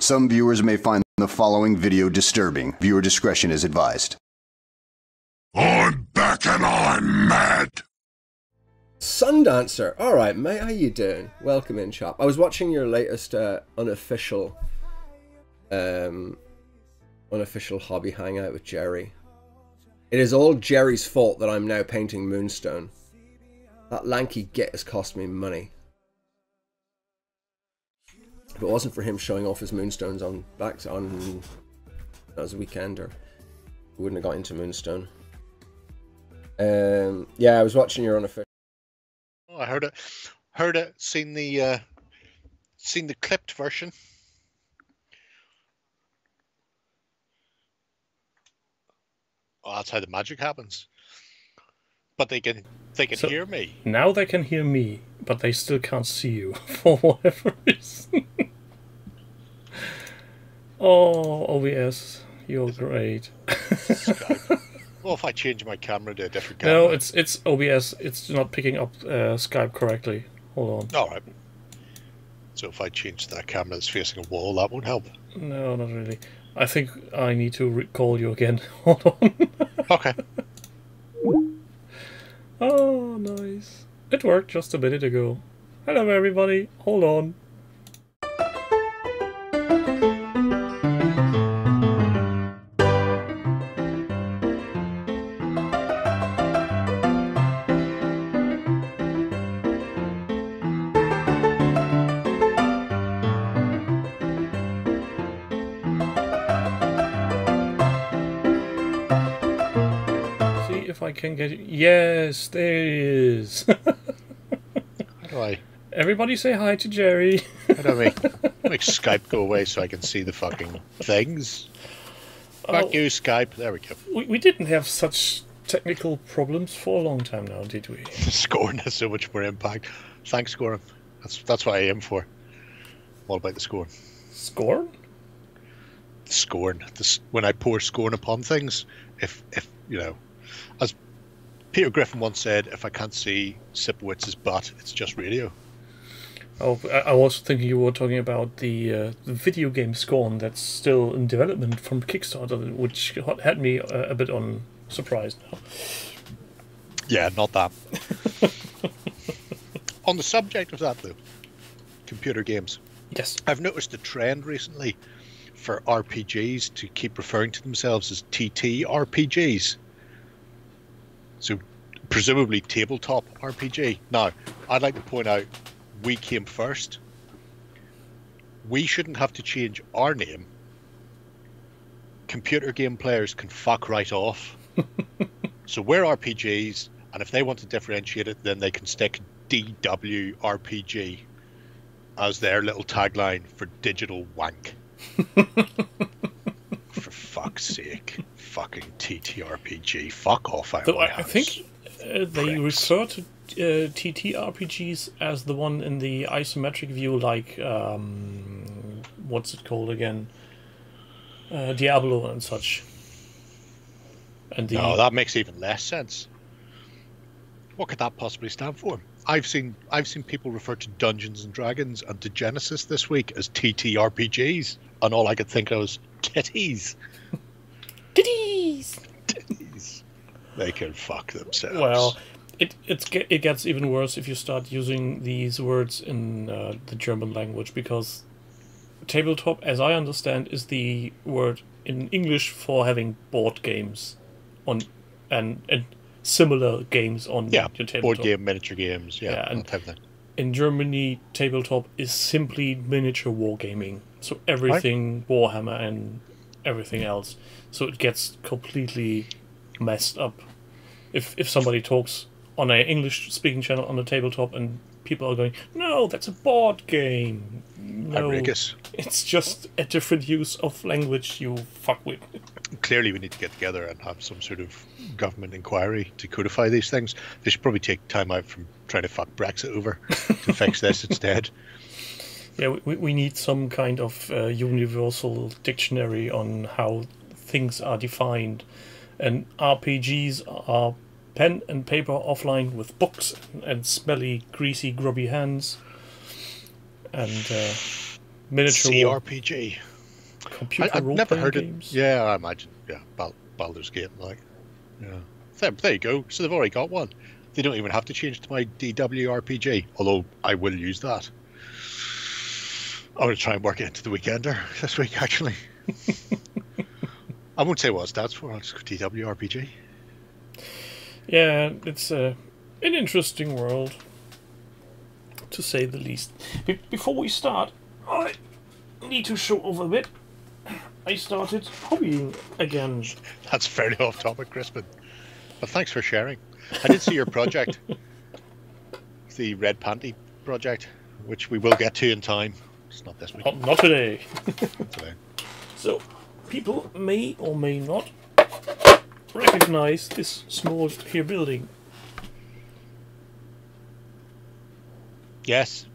Some viewers may find the following video disturbing. Viewer discretion is advised. I'm back and I'm mad. Sundancer. Alright, mate, how you doing? Welcome in, chap. I was watching your latest unofficial hobby hangout with Jerry. It is all Jerry's fault that I'm now painting Moonstone. That lanky git has cost me money. If it wasn't for him showing off his Moonstones on that was a weekend, or we wouldn't have got into Moonstone. Yeah, I was watching your unofficial. Oh, I heard it. Seen the clipped version. Oh, that's how the magic happens. But they can hear me. Now they can hear me, but they still can't see you for whatever reason. Oh, OBS, you're great. Skype. Well, if I change my camera to a different camera. No, it's OBS. It's not picking up Skype correctly. Hold on. All right. So if I change that camera that's facing a wall, that won't help. No, not really. I think I need to call you again. Hold on. Okay. Oh, nice. It worked just a minute ago. Hello, everybody. Hold on. I can get it. Yes, there it is. How do I? Everybody say hi to Jerry. How do I make Skype go away so I can see the fucking things? Fuck you, Skype. There we go. We didn't have such technical problems for a long time now, did we? Scorn has so much more impact. Thanks, Scorn. That's what I aim for. All about the scorn. Scorn? The scorn. When I pour scorn upon things, if you know. As Peter Griffin once said, if I can't see Sipowitz's butt, it's just radio. Oh, I was thinking you were talking about the video game Scorn that's still in development from Kickstarter, which had me a bit on surprise now. Yeah, not that. On the subject of that, though, computer games. Yes. I've noticed a trend recently for RPGs to keep referring to themselves as TTRPGs. So, presumably tabletop RPG. Now, I'd like to point out, we came first. We shouldn't have to change our name. Computer game players can fuck right off. So we're RPGs, and if they want to differentiate it, then they can stick DWRPG as their little tagline for digital wank. For fuck's sake. Fucking TTRPG. Fuck off out of my house. I think they refer to TTRPGs as the one in the isometric view, like what's it called again? Diablo and such. And no, that makes even less sense. What could that possibly stand for? I've seen people refer to Dungeons and Dragons and to Genesis this week as TTRPGs, and all I could think of was titties. Titties! Titties. They can fuck themselves. Well, it gets even worse if you start using these words in the German language, because tabletop, as I understand, is the word in English for having board games on and similar games on your tabletop. Board game, miniature games, and that type of thing. In Germany, tabletop is simply miniature wargaming. So everything Warhammer and everything else. So it gets completely messed up. If somebody talks on an English-speaking channel on a tabletop and people are going, no, that's a board game. No, outrageous. It's just a different use of language you fuck with. Clearly we need to get together and have some sort of government inquiry to codify these things. They should probably take time out from trying to fuck Brexit over to fix this instead. Yeah, we need some kind of universal dictionary on how things are defined. And RPGs are pen and paper offline with books and smelly, greasy, grubby hands. And miniature CRPG. computer I've never role-playing heard games. it. Yeah, I imagine. Yeah, Baldur's Gate, like. Yeah. There you go. So they've already got one. They don't even have to change to my DWRPG, although I will use that. I'm going to try and work it into the Weekender this week, actually. I won't say what it stands for. I'll just go DWRPG. Yeah, it's an interesting world, to say the least. Before we start, I need to show off a bit. I started hobbying again. That's fairly off topic, Crispin. But thanks for sharing. I did see your project. The Red Panty project, which we will get to in time. It's not this week. Not today. Not today. So, people may or may not recognize this small here building. Yes.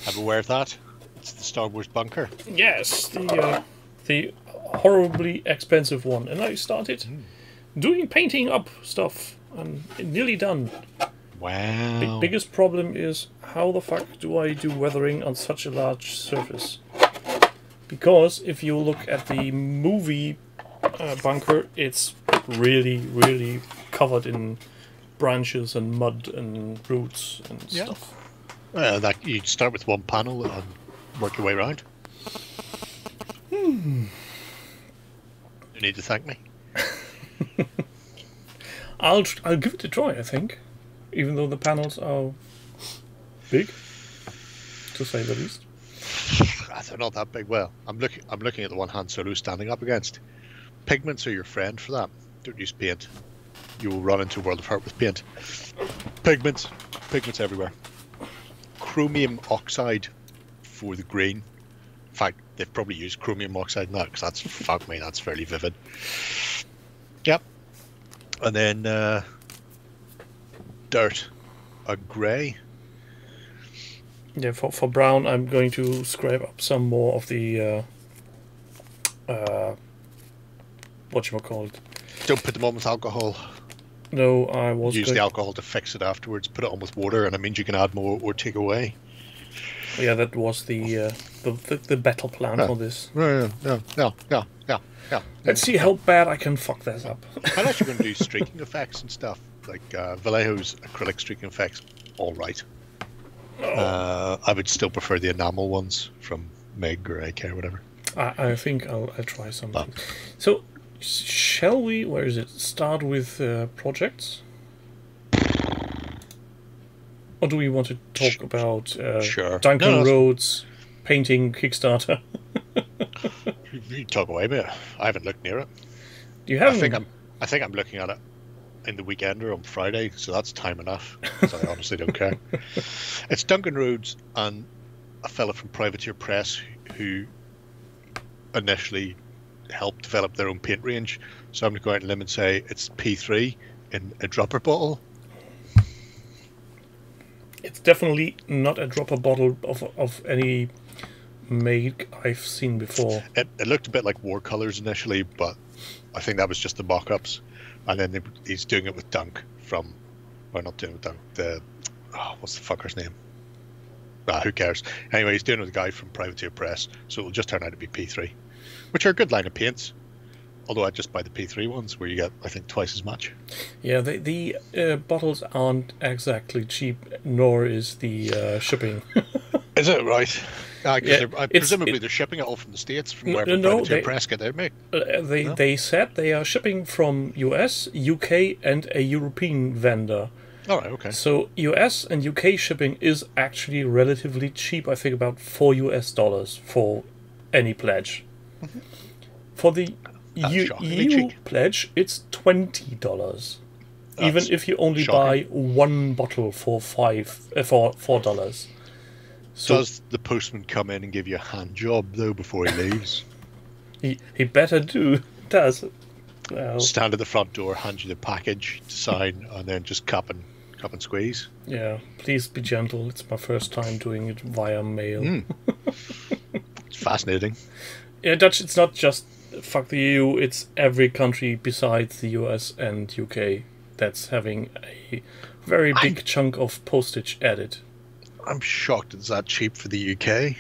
I'm aware of that. It's the Star Wars bunker. Yes, the horribly expensive one. And I started doing painting up stuff. I'm nearly done. Wow. Biggest problem is, how the fuck do I do weathering on such a large surface? Because if you look at the movie bunker, it's really, really covered in branches and mud and roots and stuff. That you start with one panel and work your way around. You need to thank me. I'll give it a try, I think. Even though the panels are big, to say the least. They're not that big. Well, I'm looking at the one Han Solo's standing up against. Pigments are your friend for that. Don't use paint. You will run into a world of hurt with paint. Pigments everywhere. Chromium oxide for the green. In fact, they've probably used chromium oxide now because that's that's fairly vivid. Yep. And then dirt, a grey. Yeah, for brown, I'm going to scrape up some more of the whatchamacallit. Don't put them on with alcohol. No, I was use the alcohol to fix it afterwards. Put it on with water, and it means you can add more or take away. Yeah, that was the battle plan for this. Yeah. Let's see how bad I can fuck this up. Unless you're going to do streaking effects and stuff, like Vallejo's acrylic streaking effects, all right. I would still prefer the enamel ones from Meg or AK or whatever. I think I'll try something. So, shall we? Where is it? Start with projects, or do we want to talk about sure. Duncan Rhodes painting Kickstarter? You talk away, mate. I haven't looked near it. You haven't? I think I'm looking at it in the Weekender on Friday, so that's time enough. So I honestly don't care. It's Duncan Rhodes and a fella from Privateer Press who initially helped develop their own paint range. So I'm going to go out on a limb and say it's P3 in a dropper bottle. It's definitely not a dropper bottle of any make I've seen before. It looked a bit like War Colors initially, but I think that was just the mock-ups. And then he's doing it with Dunk from... Well, not doing it with Dunk. What's the fucker's name? Who cares? Anyway, he's doing it with a guy from Privateer Press, so it'll just turn out to be P3. Which are a good line of paints. Although I just buy the P3 ones, where you get, I think, twice as much. Yeah, the bottles aren't exactly cheap, nor is the shipping. Is it right? Presumably they're shipping it all from the States, from wherever Privateer Press get their make. They said they are shipping from US, UK, and a European vendor. All right, okay. So US and UK shipping is actually relatively cheap. I think about $4 for any pledge. Mm-hmm. For the EU pledge, it's $20. Even if you only buy one bottle for $4. So does the postman come in and give you a hand job though before he leaves? he better do. Does. Well, stand at the front door, hand you the package to sign, and then just cup and squeeze. Yeah, please be gentle. It's my first time doing it via mail. It's fascinating. Yeah, Dutch. It's not just fuck the EU. It's every country besides the US and UK that's having a very big chunk of postage added. I'm shocked it's that cheap for the UK.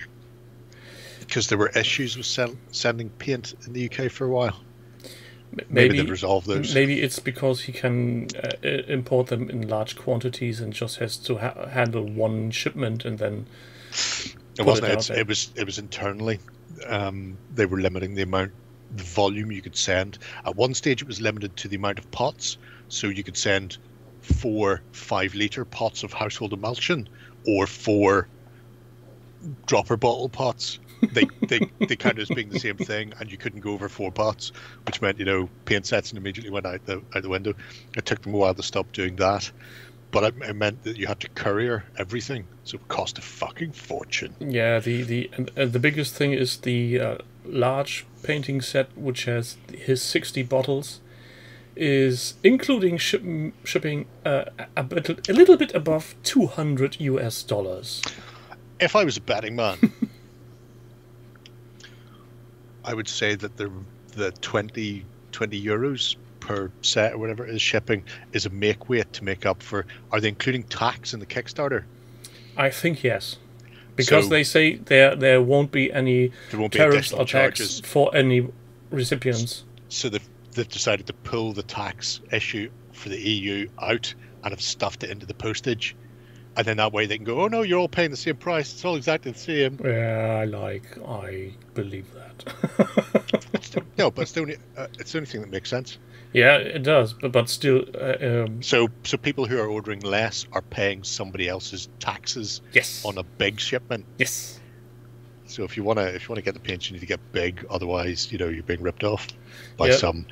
Because there were issues with sending paint in the UK for a while. Maybe they've resolved those. Maybe it's because he can import them in large quantities and just has to handle one shipment and then. It wasn't. It was internally. They were limiting the volume you could send. At one stage, it was limited to the amount of pots, so you could send 4 5-litre pots of household emulsion or 4 dropper bottle pots. They counted as being the same thing, and you couldn't go over 4 pots, which meant paint sets and immediately went out the window. It took them a while to stop doing that, but it meant that you had to courier everything, so it cost a fucking fortune. Yeah, the biggest thing is the large painting set, which has his 60 bottles, is including shipping a little bit above $200. If I was a betting man, I would say that the 20 euros per set or whatever it is shipping is a make weight to make up for. Are they including tax in the Kickstarter? I think yes, because they say there won't be any tariffs or tax for any recipients. So they've decided to pull the tax issue for the EU out and have stuffed it into the postage. And then that way they can go, oh no, you're all paying the same price. It's all exactly the same. Yeah, I believe that. No, but it's the only thing that makes sense. Yeah, it does, but still. So people who are ordering less are paying somebody else's taxes. Yes. On a big shipment. Yes. So if you wanna get the paint, you need to get big. Otherwise, you're being ripped off by some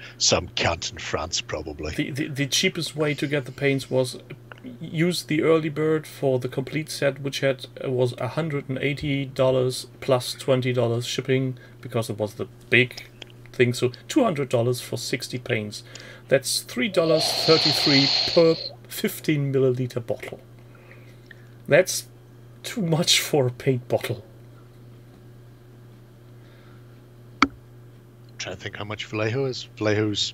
cant in France, probably. The cheapest way to get the paints was use the early bird for the complete set, which was $180 plus $20 shipping, because it was the big thing. So $200 for 60 paints. That's $3.33 per 15 milliliter bottle. That's too much for a paint bottle. I'm trying to think how much Vallejo is. Vallejo's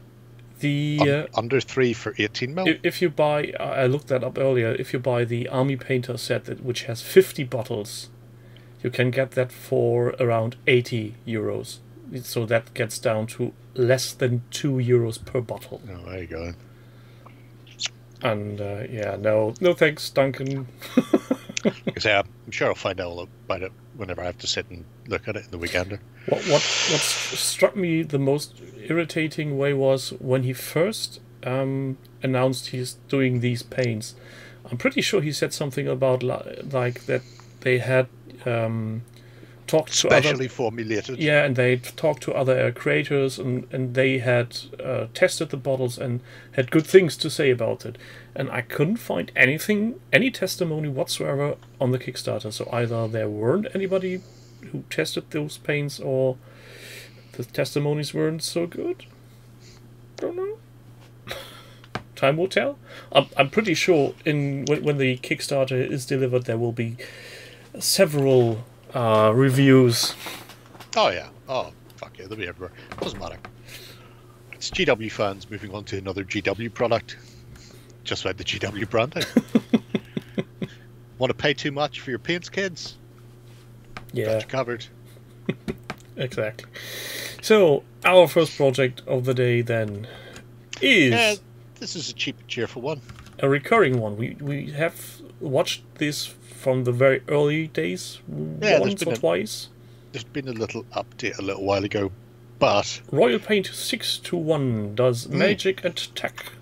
the under 3 for 18 mil. If you buy, I looked that up earlier. If you buy the Army Painter set, which has 50 bottles, you can get that for around 80 euros. So that gets down to less than 2 euros per bottle. Oh, there you go. And no thanks, Duncan. I'm sure I'll find out all about it whenever I have to sit and look at it in the weekender. What struck me the most irritating way was when he first announced he's doing these paints. I'm pretty sure he said something about like that they had talked to specially formulated. Yeah, and they talked to other creators, and they had tested the bottles and had good things to say about it. And I couldn't find any testimony whatsoever on the Kickstarter. So either there weren't anybody who tested those paints, or the testimonies weren't so good. Don't know. Time will tell. I'm pretty sure when the Kickstarter is delivered, there will be several reviews. Oh yeah. Oh fuck yeah, they'll be everywhere. Doesn't matter. It's GW fans moving on to another GW product. Just like the GW branding. Want to pay too much for your paints, kids? Yeah. Got you covered. Exactly. So our first project of the day then is this is a cheap and cheerful one. A recurring one. We have watched this from the very early days, once or twice. There's been a little update a little while ago, but Royal Paint 621 does magic attack.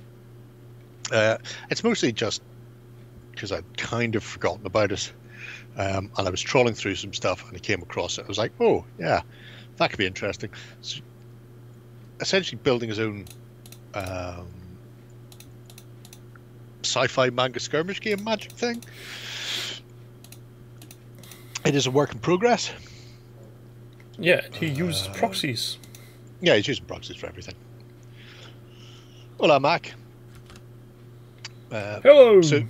It's mostly just because I'd kind of forgotten about it, and I was trawling through some stuff and I came across it. I was like, oh yeah, that could be interesting. So, essentially building his own sci-fi manga skirmish game magic thing. It is a work in progress. Yeah, he uses proxies. Yeah, he's using proxies for everything. Hola, Mac. Hello. So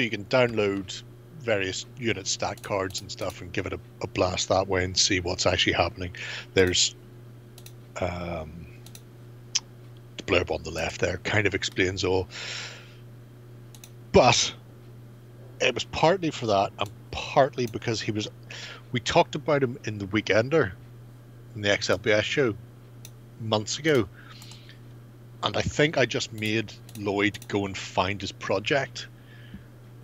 you can download various unit stat cards and stuff and give it a blast that way and see what's actually happening. There's the blurb on the left there kind of explains all. But it was partly for that and partly because we talked about him in the Weekender, in the XLBS show, months ago. And I think I just made Lloyd go and find his project,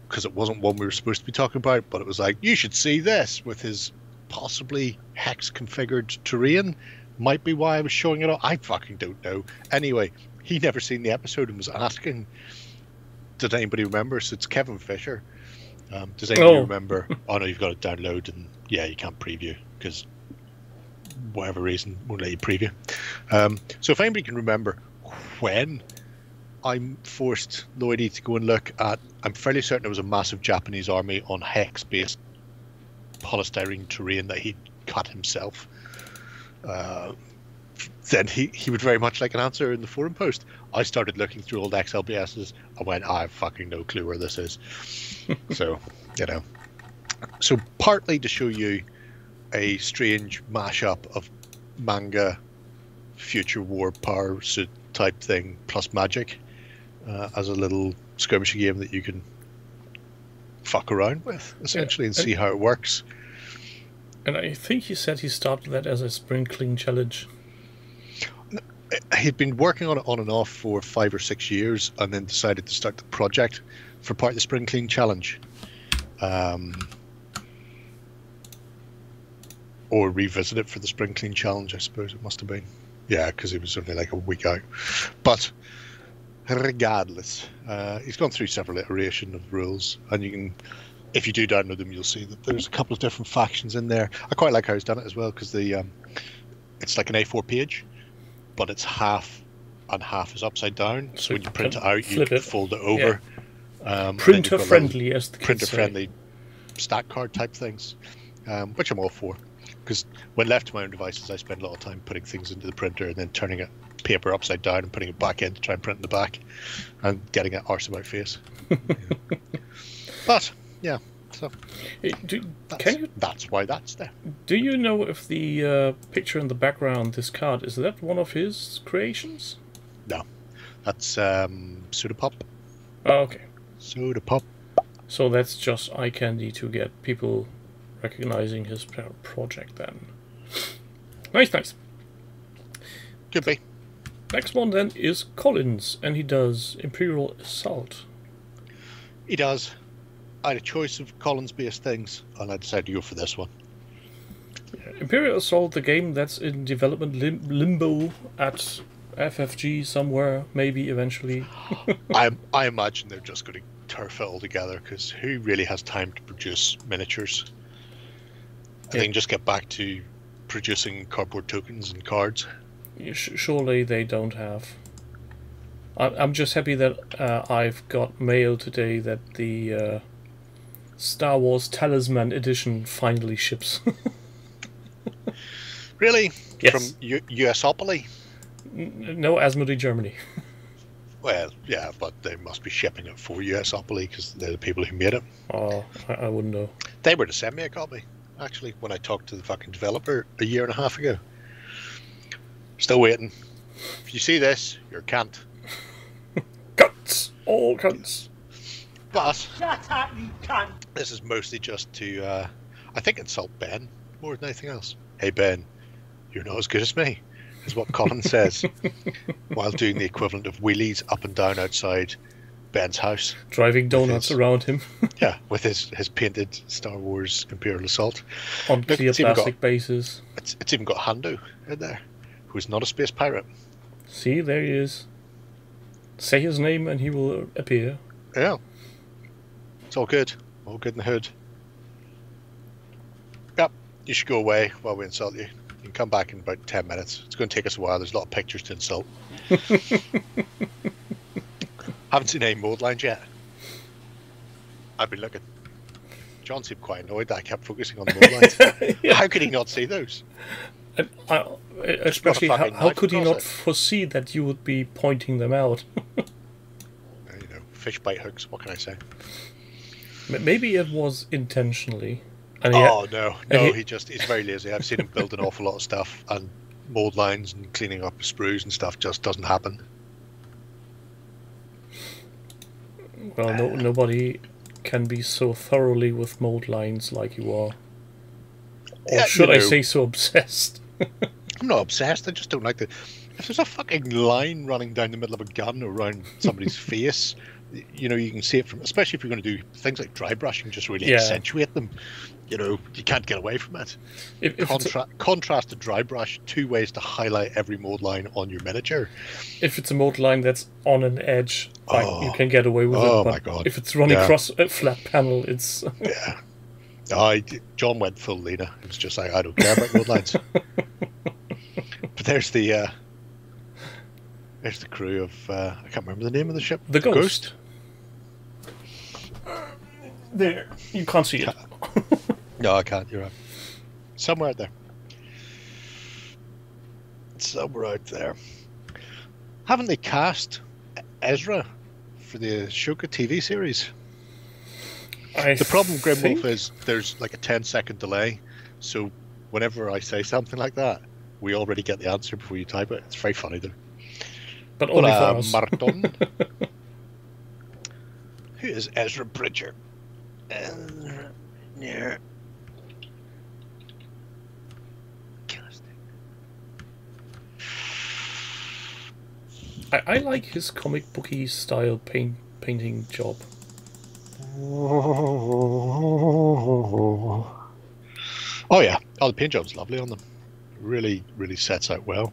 because it wasn't one we were supposed to be talking about, but it was like, you should see this with his possibly hex configured terrain. Might be why I was showing it off. I fucking don't know. Anyway, he never seen the episode and was asking, did anybody remember? So it's Kevin Fisher. Does anybody remember? Oh no, you've got to download, and yeah, you can't preview because whatever reason won't let you preview. So if anybody can remember when I forced Lloydie to go and look at, I'm fairly certain it was a massive Japanese army on hex-based polystyrene terrain that he cut himself. Then he would very much like an answer in the forum post. I started looking through old XLBSs. I went, I have fucking no clue where this is. So, you know. So partly to show you a strange mashup of manga, future war power suit type thing plus magic as a little skirmishing game that you can fuck around with, essentially, and see how it works. And I think he said he started that as a spring clean challenge. He'd been working on it on and off for 5 or 6 years, and then decided to start the project for part of the spring clean challenge, or revisit it for the spring clean challenge. I suppose it must have been, yeah, because it was only like a week out. But regardless, he's gone through several iterations of rules, and you can, if you do download them, you'll see that there's a couple of different factions in there. I quite like how he's done it as well, because the it's like an A4 page, but it's half and half is upside down. So when you print it out, you can fold it over. Yeah. Printer friendly, as the kids printer say. Friendly stack card type things, which I'm all for. Because when left to my own devices, I spend a lot of time putting things into the printer and then turning it paper upside down and putting it back in to try and print in the back and getting it arse about face. Yeah. But yeah, so that's why that's there. Do you know if the picture in the background, this card, is that one of his creations? No, that's Soda Pop. Oh, okay. Soda Pop. So that's just eye candy to get people recognizing his project then. Nice, nice. Could be. Next one then is Collins, and he does Imperial Assault. He does. I had a choice of Collins-based things, and I decided to go for this one. Imperial Assault, the game that's in development limbo at FFG somewhere, maybe eventually. I imagine they're just going to turf it all together, because who really has time to produce miniatures? I think just get back to producing cardboard tokens and cards. Surely they don't have. I'm just happy that I've got mail today that the Star Wars Talisman Edition finally ships. Really? Yes. From USopoly? No, Asmodee, Germany. Well, yeah, but they must be shipping it for USopoly because they're the people who made it. Oh, I wouldn't know. They were to send me a copy, actually, when I talked to the fucking developer a year and a half ago. Still waiting. If you see this, you're a cunt. Cunts! All cunts. But Shut up, you cunt! This is mostly just to, I think, insult Ben more than anything else. Hey, Ben, you're not as good as me, is what Colin says while doing the equivalent of wheelies up and down outside Ben's house. Driving donuts around him. Yeah, with his painted Star Wars Imperial Assault. On clear plastic bases. It's even got Hando in there, who's not a space pirate. See, there he is. Say his name and he will appear. Yeah. It's all good. All good in the hood. Yep, you should go away while we insult you. You can come back in about 10 minutes. It's going to take us a while. There's a lot of pictures to insult. Haven't seen any mode lines yet. I've been looking. John seemed quite annoyed that I kept focusing on the mode lines. Yeah. How could he not see those? Especially, how could he not foresee that you would be pointing them out? You know, fish bite hooks, what can I say? Maybe it was intentionally. And he's very lazy. I've seen him build an awful lot of stuff, and mold lines and cleaning up sprues and stuff just doesn't happen. Well, nobody can be so thoroughly with mold lines like you are. Or Yeah, should you I know. say so obsessed? I'm not obsessed. I just don't like the. If there's a fucking line running down the middle of a gun around somebody's face, you know, you can see it from. Especially if you're going to do things like dry brushing, just really Yeah. accentuate them. You know, you can't get away from it. If it's Contrast to dry brush, 2 ways to highlight every mold line on your miniature. if it's a mold line that's on an edge, fine, you can get away with it. Oh But my God. if it's running Yeah. across a flat panel, it's Yeah. John went full Lena. It was just like, I don't care about mold lines. But there's the crew of I can't remember the name of the ship. the ghost. There, you can't see it. No, I can't. You're right. Somewhere out there. Somewhere out there. Haven't they cast Ezra for the Ashoka TV series? The problem, Grimwolf, is there's like a 10-second delay. So whenever I say something like that, we already get the answer before you type it. It's very funny, though. But only for us. Marton. Who is Ezra Bridger? Ezra. Yeah. I like his comic booky style painting job. Oh yeah, the paint job's lovely on them. Really, really sets out well.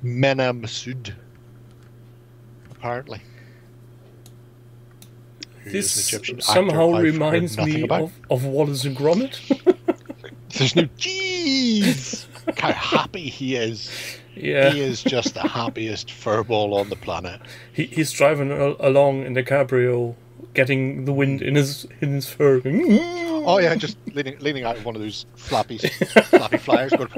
Mena Masood, apparently. Who is an This Egyptian actor somehow I've heard reminds nothing me about. of Wallace and Gromit. There's no jeez. Look how happy he is. Yeah, He is just the happiest furball on the planet. he's driving along in the cabrio, getting the wind in his fur. Oh yeah, just leaning out of one of those flappy flyers, going,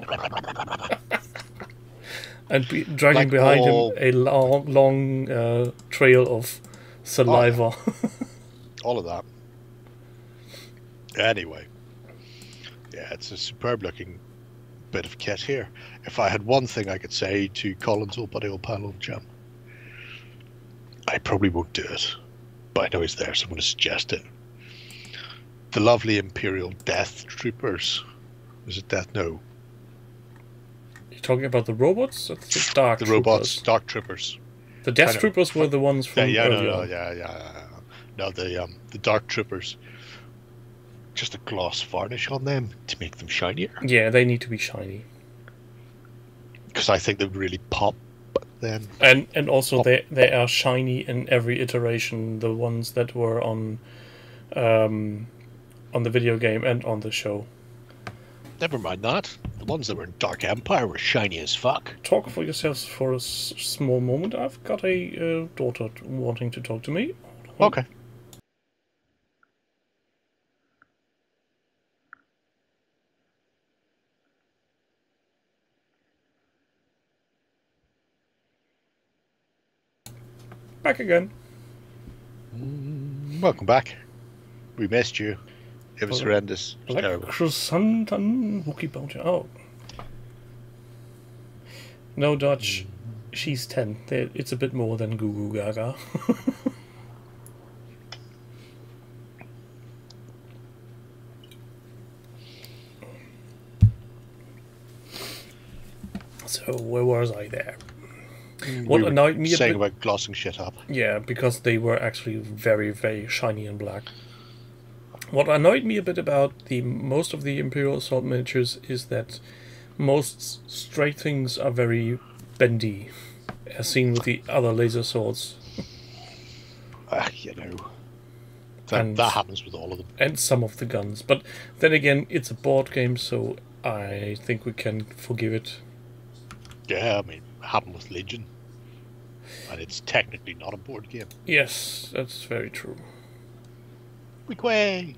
And dragging Like behind all- him a long trail of saliva. all of that. Anyway, yeah, it's a superb looking bit of kit here. If I had one thing I could say to Colin's old buddy, old pal, old chum, I probably won't do it, but I know he's there, so I'm going to suggest it. The lovely Imperial Death Troopers. Was it Death? No. You're talking about the robots? That's the Dark The Troopers. robots, Dark Troopers. The Death I know. Troopers were the ones from Yeah, earlier. No, the Dark Troopers. Just a gloss varnish on them to make them shinier. Yeah, they need to be shiny. Because I think they would really pop then. And also they are shiny in every iteration. The ones that were on the video game and on the show. Never mind that. The ones that were in Dark Empire were shiny as fuck. Talk for yourselves for a small moment. I've got a daughter wanting to talk to me. Okay. Back again. Welcome back. We missed you. It was horrendous. It was Like terrible. croissant and Wookie Bounty. Oh. No, Dodge. She's 10. It's a bit more than Goo Goo Gaga. So, where was I there? What We were annoyed me a saying bit... about glossing shit up. Yeah, because they were actually very, very shiny and black. What annoyed me a bit about most of the Imperial Assault miniatures is that most straight things are very bendy, as seen with the other laser swords. You know. And- That happens with all of them. And some of the guns. But then again, it's a board game, so I think we can forgive it. Yeah, I mean, it happened with Legion. And it's technically not a board game. Yes, that's very true. Weequay!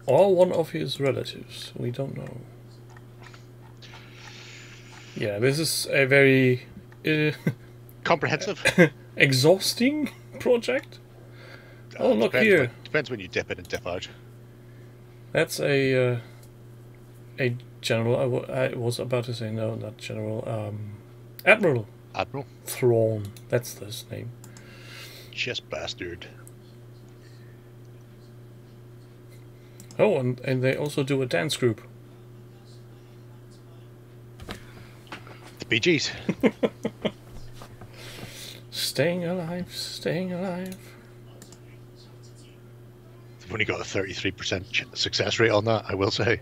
Or one of his relatives, we don't know. Yeah, this is a very Comprehensive. exhausting project. Oh, look here. Depends when you dip in and dip out. That's a general. I was about to say no, not general. Admiral Admiral. Thrawn. That's his name. Just bastard. Oh, and they also do a dance group. The Bee Gees. Staying alive, staying alive. They've only got a 33% success rate on that, I will say.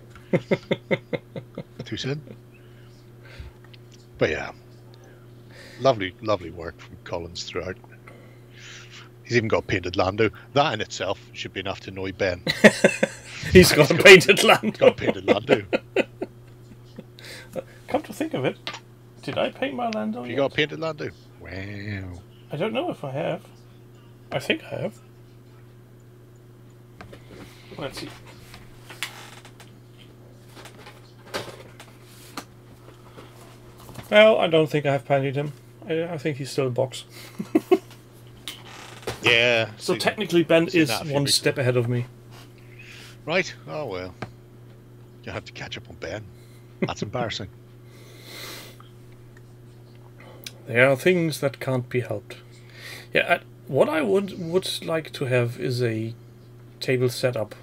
Too soon. But yeah, lovely, lovely work from Collins throughout. He's even got a painted Lando. That in itself should be enough to annoy Ben. He's got a painted Lando. Got a painted Lando. Come to think of it, did I paint my Lando Have yet? you got a painted Lando? Wow. I don't know if I have. I think I have. Let's see. Well, I don't think I have painted him. I think he's still a box. Yeah. So technically Ben is that a few one weeks step ahead of me. Right. Oh well. You have to catch up on Ben. That's embarrassing. There are things that can't be helped. Yeah, what I would like to have is a table setup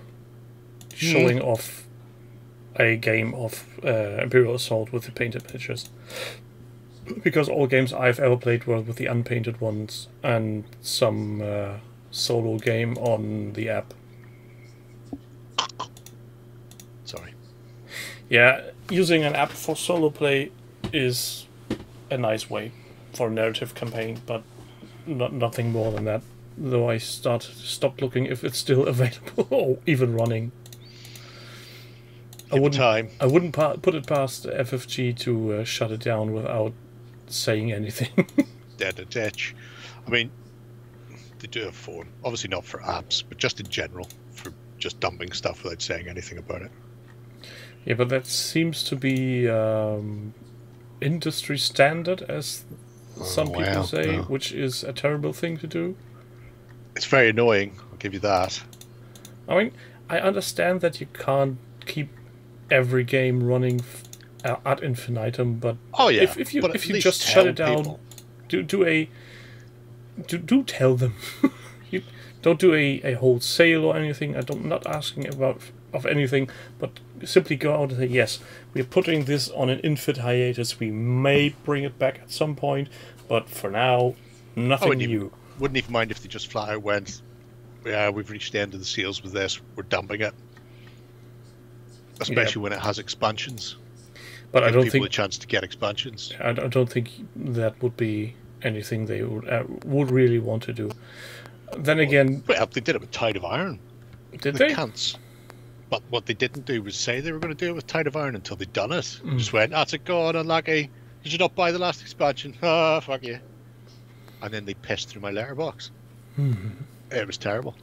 showing off a game of Imperial Assault with the painted miniatures. Because all games I've ever played were with the unpainted ones, and some solo game on the app. Sorry. Yeah, using an app for solo play is a nice way for a narrative campaign, but nothing more than that. Though I stopped looking if it's still available or even running. I wouldn't put it past FFG to shut it down without saying anything. Dead at ditch. I mean, they do have phone. Obviously not for apps, but just in general, for just dumping stuff without saying anything about it. Yeah, but that seems to be industry standard, as some people say, which is a terrible thing to do. It's very annoying, I'll give you that. I mean, I understand that you can't keep every game running ad infinitum, but if you just shut it down, do tell them. You don't do a whole sale or anything. I'm not asking of anything, but simply go out and say, yes, we're putting this on an infinite hiatus. We may bring it back at some point, but for now, nothing new. Wouldn't even mind if they just flat out went, yeah, we've reached the end of the sales with this, we're dumping it. Especially when it has expansions. But I don't think people a chance to get expansions. I don't think that would be anything they would really want to do. Then again, well, they did it with Tide of Iron. Did they? Cunts. But what they didn't do was say they were going to do it with Tide of Iron until they'd done it. Just went, that's a god, unlucky. Did you not buy the last expansion? Ah, fuck you. And then they pissed through my letterbox. It was terrible.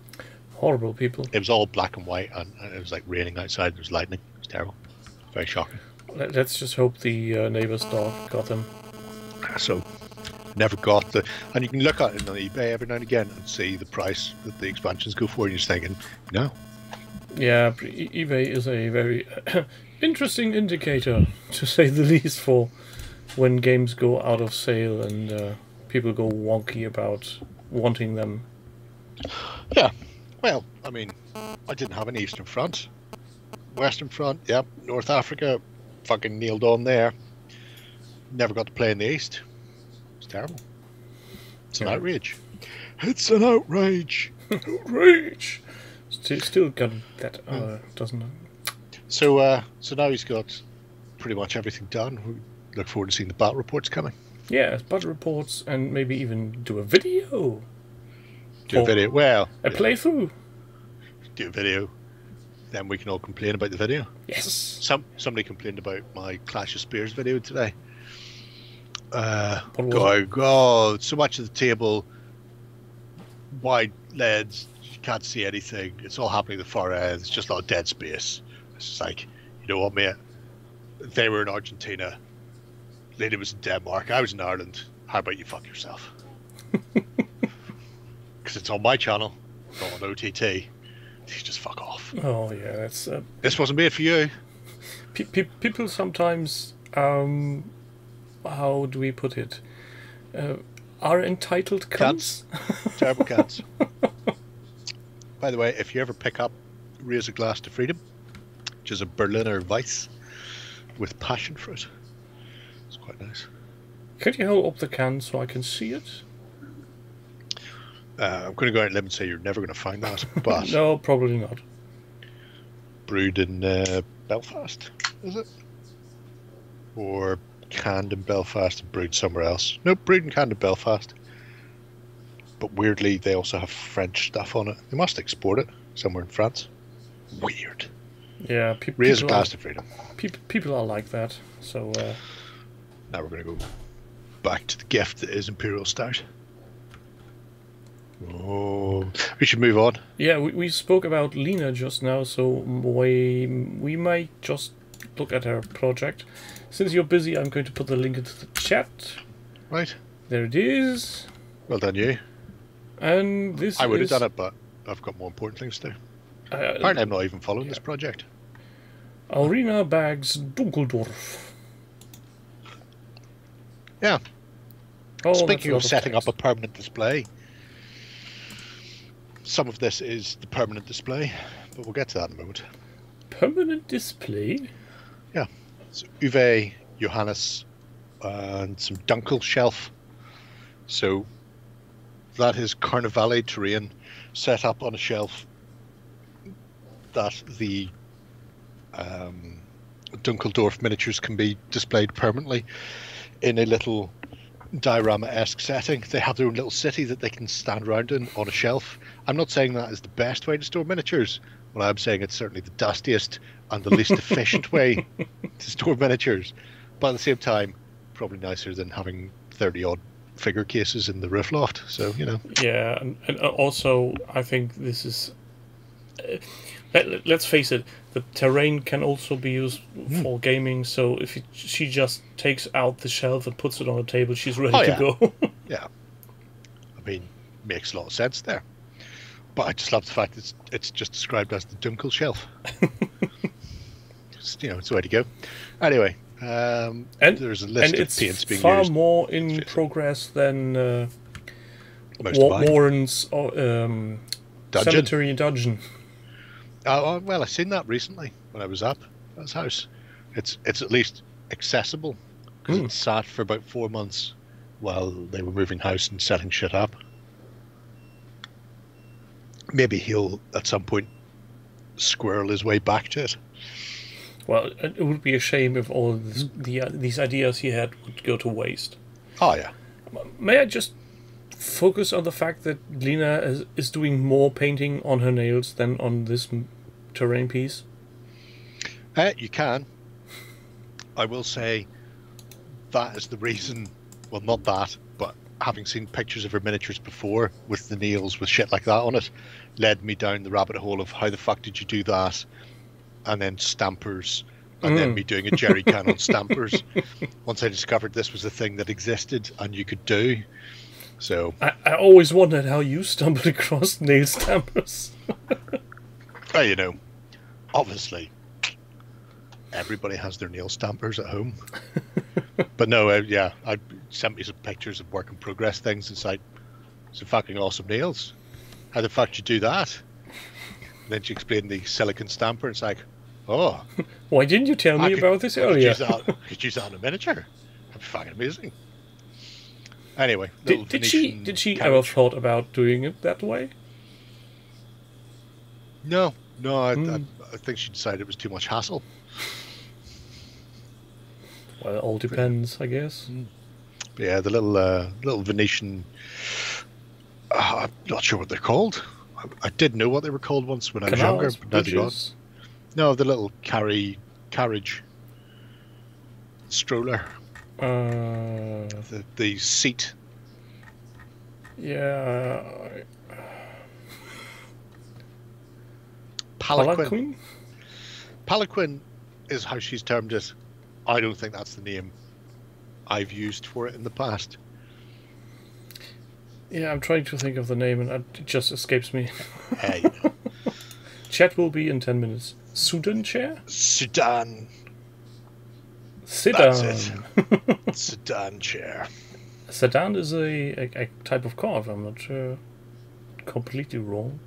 Horrible people. It was all black and white, and it was like raining outside. There was lightning. It was terrible. Very shocking. Let's just hope the neighbour's dog got them. So, never got the... And you can look at it on eBay every now and again and see the price that the expansions go for, and you're just thinking, no. Yeah, eBay is a very interesting indicator, to say the least, for when games go out of sale and people go wonky about wanting them. Yeah. Well, I mean, I didn't have an Eastern Front. Western Front, yep. North Africa, fucking nailed on there. Never got to play in the East. It's terrible. It's an outrage. It's an outrage. Outrage. Still got that, doesn't it? So now he's got pretty much everything done. We look forward to seeing the battle reports coming. Yeah, battle reports, and maybe even do a video. Do a video. Well, a playthrough. Do a video. Then we can all complain about the video. Yes. Somebody complained about my Clash of Spears video today. What God, so much of the table, wide leads, you can't see anything. It's all happening at the far end. It's just a lot of dead space. It's just like, you know what, mate? They were in Argentina. Lady was in Denmark. I was in Ireland. How about you fuck yourself? Because it's on my channel, not on OTT. You just fuck off. Oh yeah, that's. This wasn't made for you. People sometimes, how do we put it? Are entitled cunts. Terrible cunts. By the way, if you ever pick up Raise a Glass to Freedom, which is a Berliner Weiss with passion fruit. It's quite nice. Could you hold up the can so I can see it? I'm going to go out and limb and say you're never going to find that, but No, probably not. brewed in Belfast, is it? Or canned in Belfast and brewed somewhere else? Nope, brewed and canned in Belfast. But weirdly, they also have French stuff on it. They must export it somewhere in France. Weird. Yeah, Raise a Glass to Freedom. People are like that. So Now we're going to go back to the gift that is Imperial Stout. Oh, we should move on. yeah, we spoke about Lena just now, so we might just look at her project. Since you're busy, I'm going to put the link into the chat. Right. There it is. Well done, you. And this I would have is, done it, but I've got more important things to do. Apparently, I'm not even following this project. Arena Bags Dunkeldorf. Yeah. Oh, that's Speaking a of lot setting up text. a permanent display, some of this is the permanent display, but we'll get to that in a moment. Permanent display? Yeah. So Uwe, Johannes, and some Dunkel shelf. So that is Carnivale terrain set up on a shelf that the Dunkeldorf miniatures can be displayed permanently in a little diorama-esque setting. They have their own little city that they can stand around in on a shelf. I'm not saying that is the best way to store miniatures. Well, I'm saying it's certainly the dustiest and the least efficient way to store miniatures. But at the same time, probably nicer than having 30-odd figure cases in the roof loft. So, you know. Yeah, and also I think this is... let's face it, the terrain can also be used for gaming, so if she just takes out the shelf and puts it on the table, she's ready to go. Yeah. I mean, makes a lot of sense there. But I just love the fact it's just described as the Dunkel shelf. Just, you know, it's the way to go. Anyway, and there's a list and of paints being far used. more in progress than Most of mine. Warren's Dungeon. cemetery dungeon. Oh, well, I seen that recently when I was up at his house. It's at least accessible because it sat for about 4 months while they were moving house and setting shit up. Maybe he'll at some point squirrel his way back to it. Well, it would be a shame if all these ideas he had would go to waste. Oh yeah. May I just focus on the fact that Lena is doing more painting on her nails than on this terrain piece? You can. I will say that is the reason. Well, not that, but having seen pictures of her miniatures before with the nails with shit like that on it led me down the rabbit hole of how the fuck did you do that, and then stampers, and then me doing a jerry can on stampers. Once I discovered this was a thing that existed and you could do. So I always wondered how you stumbled across nail stampers. well, you know, obviously everybody has their nail stampers at home. But no, yeah, I sent me some pictures of work in progress things. It's like, some fucking awesome nails. How the fuck did you do that? And then she explained the silicon stamper. It's like, oh, Why didn't you tell me about this earlier? Could use that on a miniature. That'd be fucking amazing. Anyway, Did she ever thought about doing it that way? No, I think she decided it was too much hassle. Well, it all depends, I guess. But yeah, the little Venetian. I'm not sure what they're called. I did know what they were called once when I was younger, but now they're gone. No, the little carriage stroller. The seat. Yeah. Palanquin. Palanquin is how she's termed it. I don't think that's the name I've used for it in the past. Yeah, I'm trying to think of the name and it just escapes me. You know. Chat will be in 10 minutes. Sudan chair? Sudan. Sedan. That's it. Sedan chair. Sedan is a type of car, if I'm not completely wrong.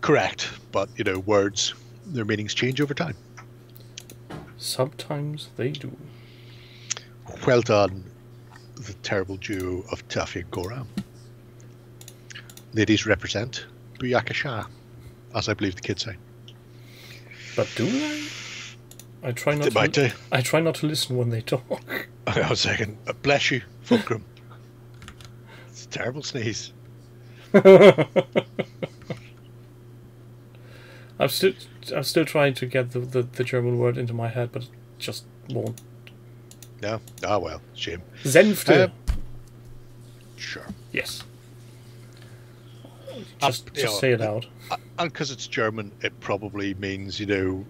Correct, but you know, words, their meanings change over time. Sometimes they do. Well done, the terrible duo of Taffy and Goram. Ladies represent Buyakasha, as I believe the kids say. But do they? I try not They might do. I try not to listen when they talk. I was saying, bless you, Fulcrum. It's a terrible sneeze. I'm still trying to get the German word into my head, but it just won't. No? Ah, well, shame. Senfte. Sure. Yes. Just say it out. And because it's German, it probably means, you know,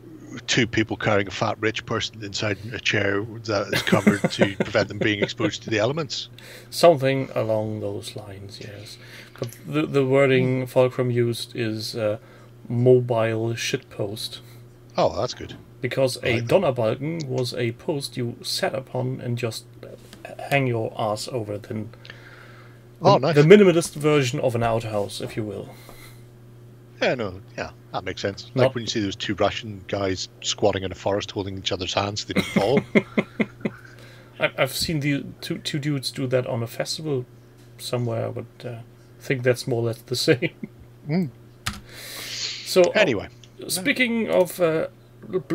two people carrying a fat rich person inside a chair that is covered to prevent them being exposed to the elements. Something along those lines, yes. But the wording Fulcrum used is mobile shitpost. Oh, that's good. Because a Donnerbalken was a post you sat upon and just hang your ass over. Then Oh, nice. The minimalist version of an outhouse, if you will. Yeah, that makes sense. Like when you see those two Russian guys squatting in a forest holding each other's hands so they don't fall. I've seen the two dudes do that on a festival somewhere, but I think that's more or less the same. So Anyway. Speaking of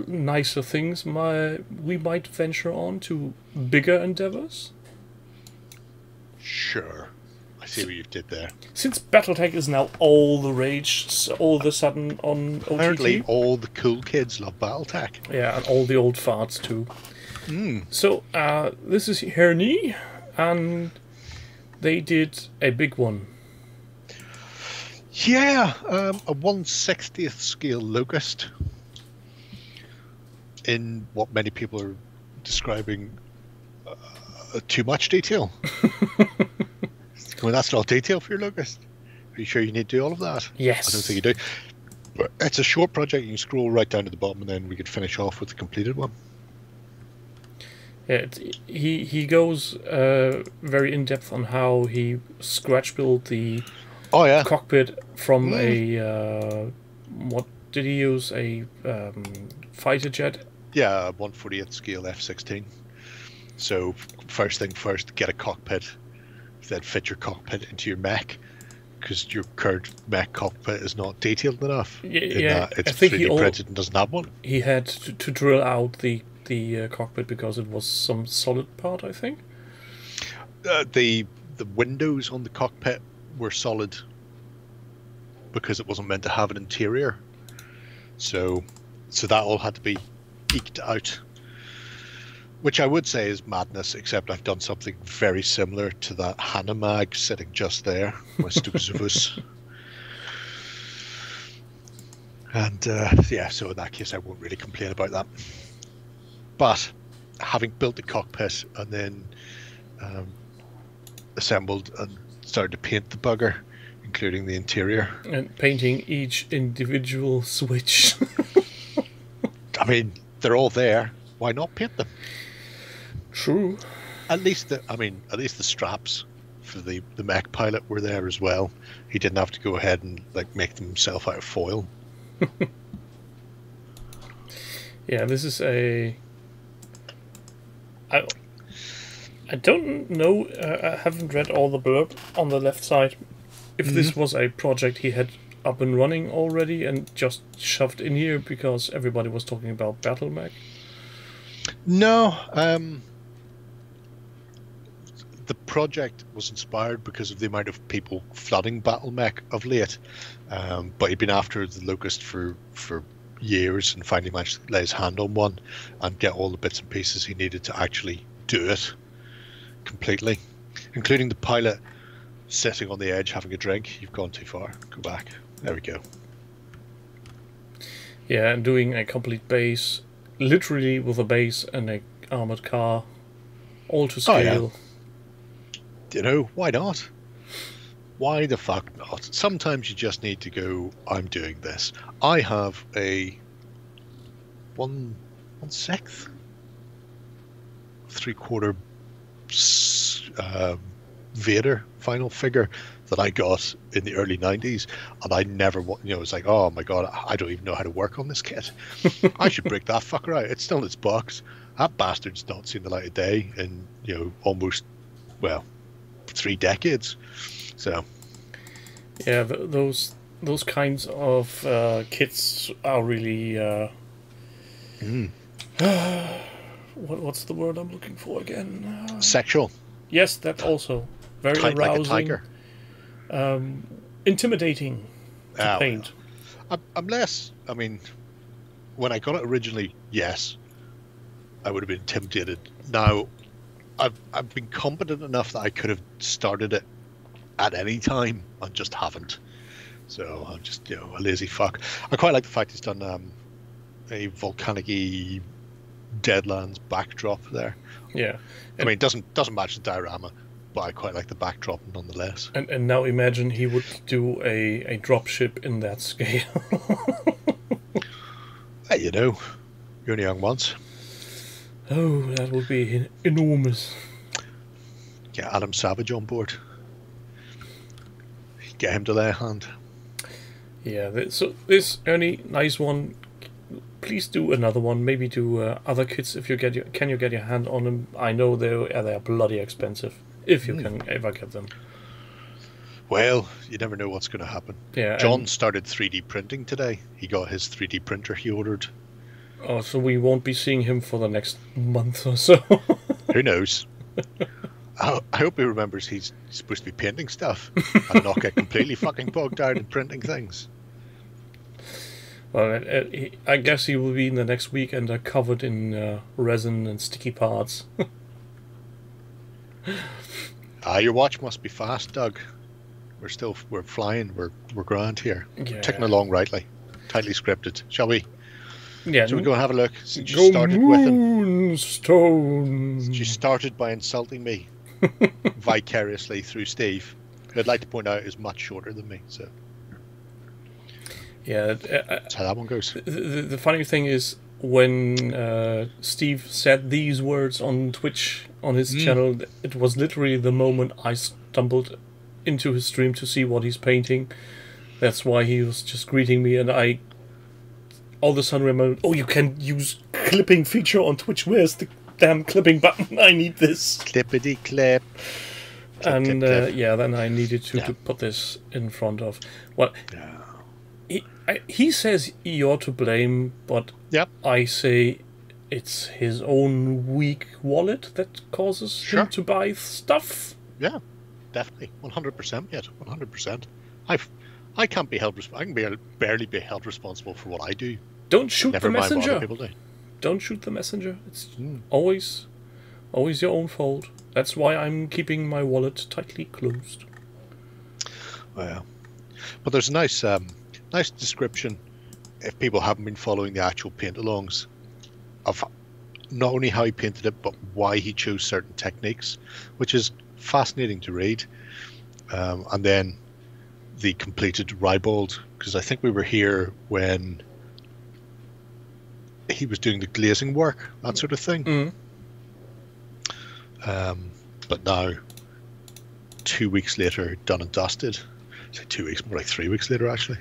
nicer things, we might venture on to bigger endeavors. Sure. I see what you did there. Since BattleTech is now all the rage, all of a sudden on OTT. Apparently all the cool kids love BattleTech. Yeah, and all the old farts too. So, this is Hernie, and they did a big one. Yeah, a 1/60th scale Locust in what many people are describing too much detail. Well, that's not detail for your Locust. Are you sure you need to do all of that? Yes. I don't think you do. But it's a short project. You can scroll right down to the bottom, and then we could finish off with the completed one. Yeah, he goes very in depth on how he scratch built the cockpit from a what did he use, a fighter jet? Yeah, 1/40th scale F-16. So first thing first, get a cockpit, then fit your cockpit into your mech, because your current mech cockpit is not detailed enough. Yeah, it's I think 3D printed and doesn't have one. He had to drill out the cockpit because it was some solid part, I think. The windows on the cockpit were solid because it wasn't meant to have an interior. So that all had to be eked out, which I would say is madness, except I've done something very similar to that Hanomag sitting just there, my Stukzavus. And so in that case I won't really complain about that. But having built the cockpit and then assembled and started to paint the bugger, including the interior. And painting each individual switch. I mean, they're all there. Why not paint them? True. At least the straps for the mech pilot were there as well. He didn't have to go ahead and make them himself out of foil. Yeah, this is a... I don't know, I haven't read all the blurb on the left side. If this was a project he had up and running already and just shoved in here because everybody was talking about BattleMech. No, the project was inspired because of the amount of people flooding BattleMech of late. But he'd been after the Locust for years and finally managed to lay his hand on one and get all the bits and pieces he needed to actually do it completely, including the pilot sitting on the edge having a drink. You've gone too far. Go back. There we go. Yeah, and doing a complete base, literally with a base and a armored car, all to scale. You know, why not? Why the fuck not? Sometimes you just need to go, I'm doing this. I have a 1/6, 3/4 Vader final figure that I got in the early 90s, and I never, you know, it was like, oh my god, I don't even know how to work on this kit. I should break that fucker out. It's still in its box. That bastard's not seen the light of day in, you know, almost, well, 3 decades. So yeah, those kinds of kits are really what's the word I'm looking for again? Sexual. Yes, that also very Tight like a arousing, tiger. Intimidating to paint. I'm less. I mean, when I got it originally, yes, I would have been intimidated. Now, I've been competent enough that I could have started it at any time and just haven't. So I'm just, you know, a lazy fuck. I quite like the fact he's done a volcanic-y Deadlands backdrop there. Yeah, I mean, it doesn't match the diorama, but I quite like the backdrop nonetheless. And now imagine he would do a dropship in that scale. Hey, you know, you're only young once. Oh, that would be enormous. Get Adam Savage on board. Get him to lay a hand. Yeah, so this only nice one. Please do another one. Maybe do other kits if you can you get your hand on them. I know they are bloody expensive if you can ever get them. Well, you never know what's going to happen. Yeah, John started 3D printing today. He got his 3D printer he ordered. Oh, so we won't be seeing him for the next month or so. Who knows? I hope he remembers he's supposed to be painting stuff and not get completely fucking bogged down in printing things. Well, I guess he will be in the next week and covered in resin and sticky parts. Your watch must be fast, Doug. We're flying. We're grand here. Yeah. Ticking along rightly, tightly scripted. Shall we? Yeah. Shall we go and have a look? Since Go you started with him. Moonstone. Since you started by insulting me vicariously through Steve, who I'd like to point out is much shorter than me. So yeah, that's how that one goes. The funny thing is when Steve said these words on Twitch on his channel, it was literally the moment I stumbled into his stream to see what he's painting. That's why he was just greeting me, and I all of a sudden remembered, oh, you can use clipping feature on Twitch. Where's the damn clipping button? I need this. Clippity clip. And clip, clip. yeah, then I needed to put this in front of. Well, he says you're to blame, but I say it's his own weak wallet that causes him to buy stuff. Yeah, definitely, 100%. Yet, 100%. I can't be held. I can barely be held responsible for what I do. Don't shoot Never the mind what messenger. other people do. Don't shoot the messenger. It's always your own fault. That's why I'm keeping my wallet tightly closed. Well, but there's a nice description, if people haven't been following the actual paint-alongs, of not only how he painted it, but why he chose certain techniques, which is fascinating to read. And then the completed ribald, because I think we were here when he was doing the glazing work, that sort of thing. But now, 2 weeks later, done and dusted. Say 2 weeks, more like 3 weeks later, actually.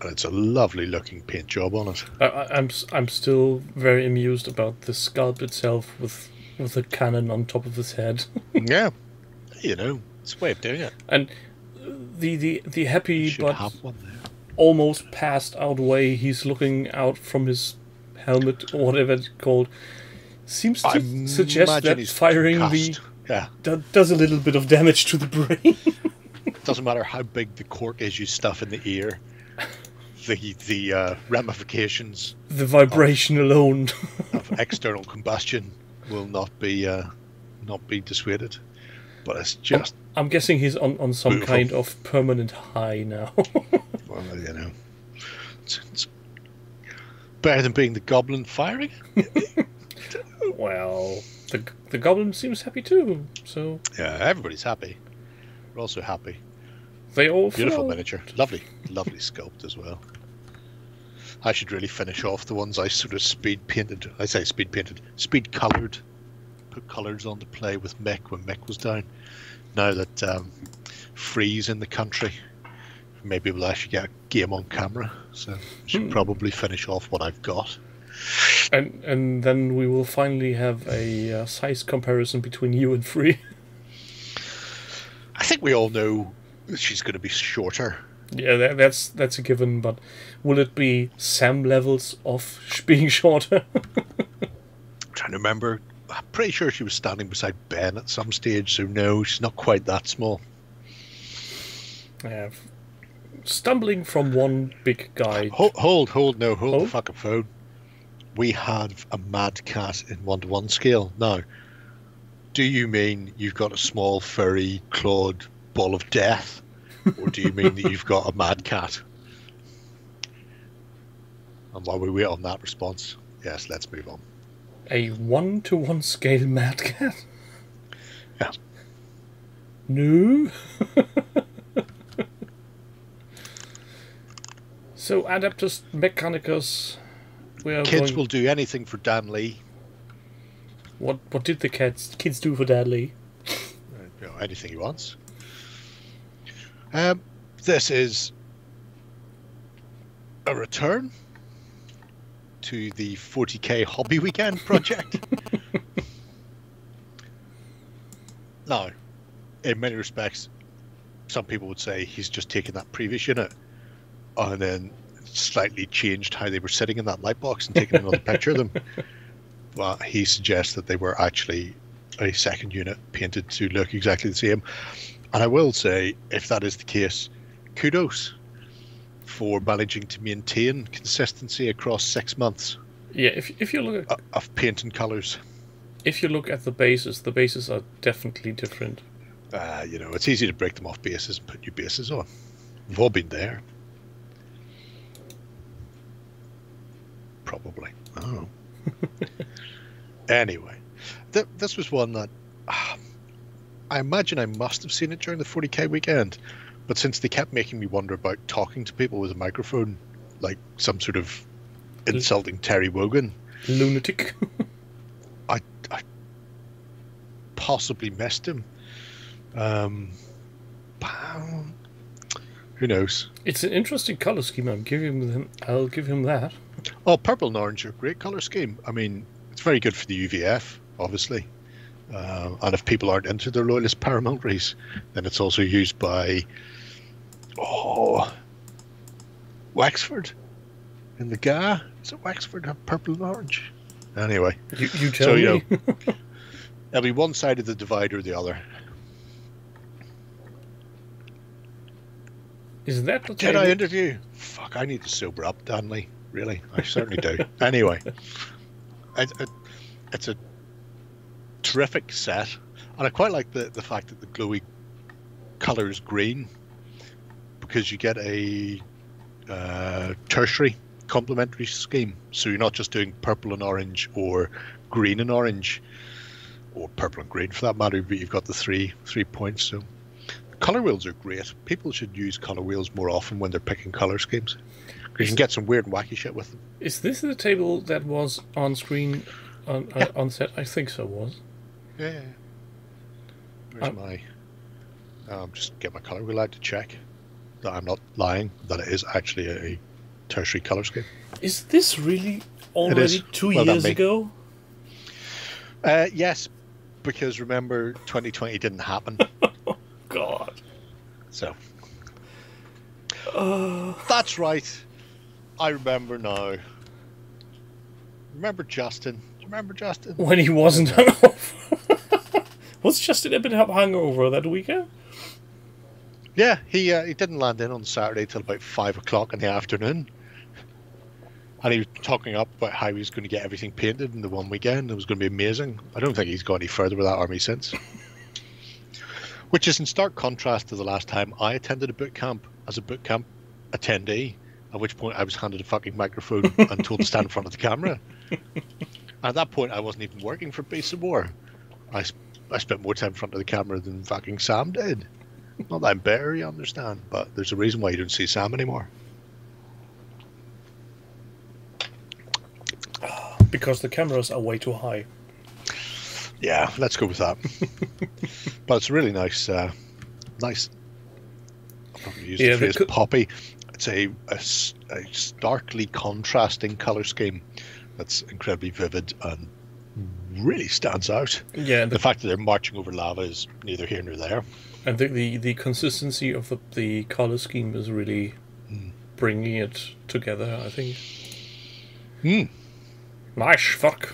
And it's a lovely looking paint job on it. I'm still very amused about the sculpt itself with a cannon on top of his head. Yeah, you know, it's a way of doing it. And the happy but have one there. almost passed out way he's looking out from his helmet or whatever it's called seems to suggest that firing does a little bit of damage to the brain. Doesn't matter how big the cork is you stuff in the ear. The ramifications, the vibration alone of external combustion will not be dissuaded. But it's just. I'm guessing he's on some beautiful. kind of permanent high now. Well, you know, it's better than being the Goblin firing. Well, the Goblin seems happy too. So yeah, everybody's happy. We're also happy. They all beautiful flow. miniature, lovely sculpt as well. I should really finish off the ones I sort of speed painted. I say speed painted, speed coloured put colours on to play with Mick when Mick was down. Now that Free's in the country, maybe we'll actually get a game on camera. So I should probably finish off what I've got. And then we will finally have a size comparison between you and Free. I think we all know that she's going to be shorter. Yeah, that's a given, but will it be Sam levels of being shorter? I'm trying to remember. I'm pretty sure she was standing beside Ben at some stage, so no, she's not quite that small. Stumbling from one big guy. Hold the fucking phone. We have a mad cat in 1-to-1 scale. Now, do you mean you've got a small, furry, clawed ball of death? Or do you mean that you've got a mad cat? And while we wait on that response, yes, let's move on. A 1-to-1 scale mad cat? Yeah. No? So, Adeptus Mechanicus... Kids will do anything for Dan Lee. What did the kids do for Dan Lee? Anything he wants. This is a return to the 40k Hobby Weekend project. Now, in many respects, some people would say he's just taken that previous unit and then slightly changed how they were sitting in that light box and taken another picture of them. Well, he suggests that they were actually a second unit painted to look exactly the same. And I will say, if that is the case, kudos for managing to maintain consistency across 6 months. Yeah, if you look at of paint and colours. If you look at the bases are definitely different. It's easy to break them off bases and put new bases on. We've all been there. Probably. I don't know. Anyway, this was one that I imagine I must have seen it during the 40k weekend, but since they kept making me wonder about talking to people with a microphone, like some sort of insulting Terry Wogan lunatic, I possibly missed him. Who knows? It's an interesting color scheme. I'll give him that. Oh, purple and orange are a great color scheme. I mean, it's very good for the UVF, obviously. And if people aren't into their loyalist paramilitaries, then it's also used by Wexford in the GA. Is it Wexford have purple and orange? Anyway, you tell me. It'll be one side of the divide or the other. Is that the Jedi interview? Fuck, I need to sober up, Danley. Really, I certainly do. Anyway, it's a terrific set, and I quite like the fact that the glowy colour is green, because you get a tertiary complementary scheme. So you're not just doing purple and orange or green and orange, or purple and green for that matter, but you've got the three points. So colour wheels are great. People should use colour wheels more often when they're picking colour schemes, because you can get some weird and wacky shit with them. Is this the table that was on screen on set? I think so. Was. Yeah. Where's my? Just get my colour wheel out to check that I'm not lying, that it is actually a tertiary colour scheme. Is this really already 2 years ago? Yes, because remember, 2020 didn't happen. Oh, God. So. That's right. I remember now. Remember Justin? Do you remember Justin? When he wasn't hungover. Was Justin a bit hungover that weekend? Yeah, he didn't land in on Saturday till about 5 o'clock in the afternoon. And he was talking up about how he was going to get everything painted in the one weekend. It was going to be amazing. I don't think he's gone any further with that army since. Which is in stark contrast to the last time I attended a boot camp as a boot camp attendee, at which point I was handed a fucking microphone and told to stand in front of the camera. At that point, I wasn't even working for Beasts of War. I spent more time in front of the camera than fucking Sam did. Not that I'm better, you understand, but there's a reason why you don't see Sam anymore. Because the cameras are way too high. Yeah, let's go with that. But it's really nice. Nice. I've probably used the phrase poppy. It's a starkly contrasting color scheme that's incredibly vivid and really stands out. Yeah, the fact that they're marching over lava is neither here nor there. I think the consistency of the color scheme is really bringing it together, I think. Nice fuck.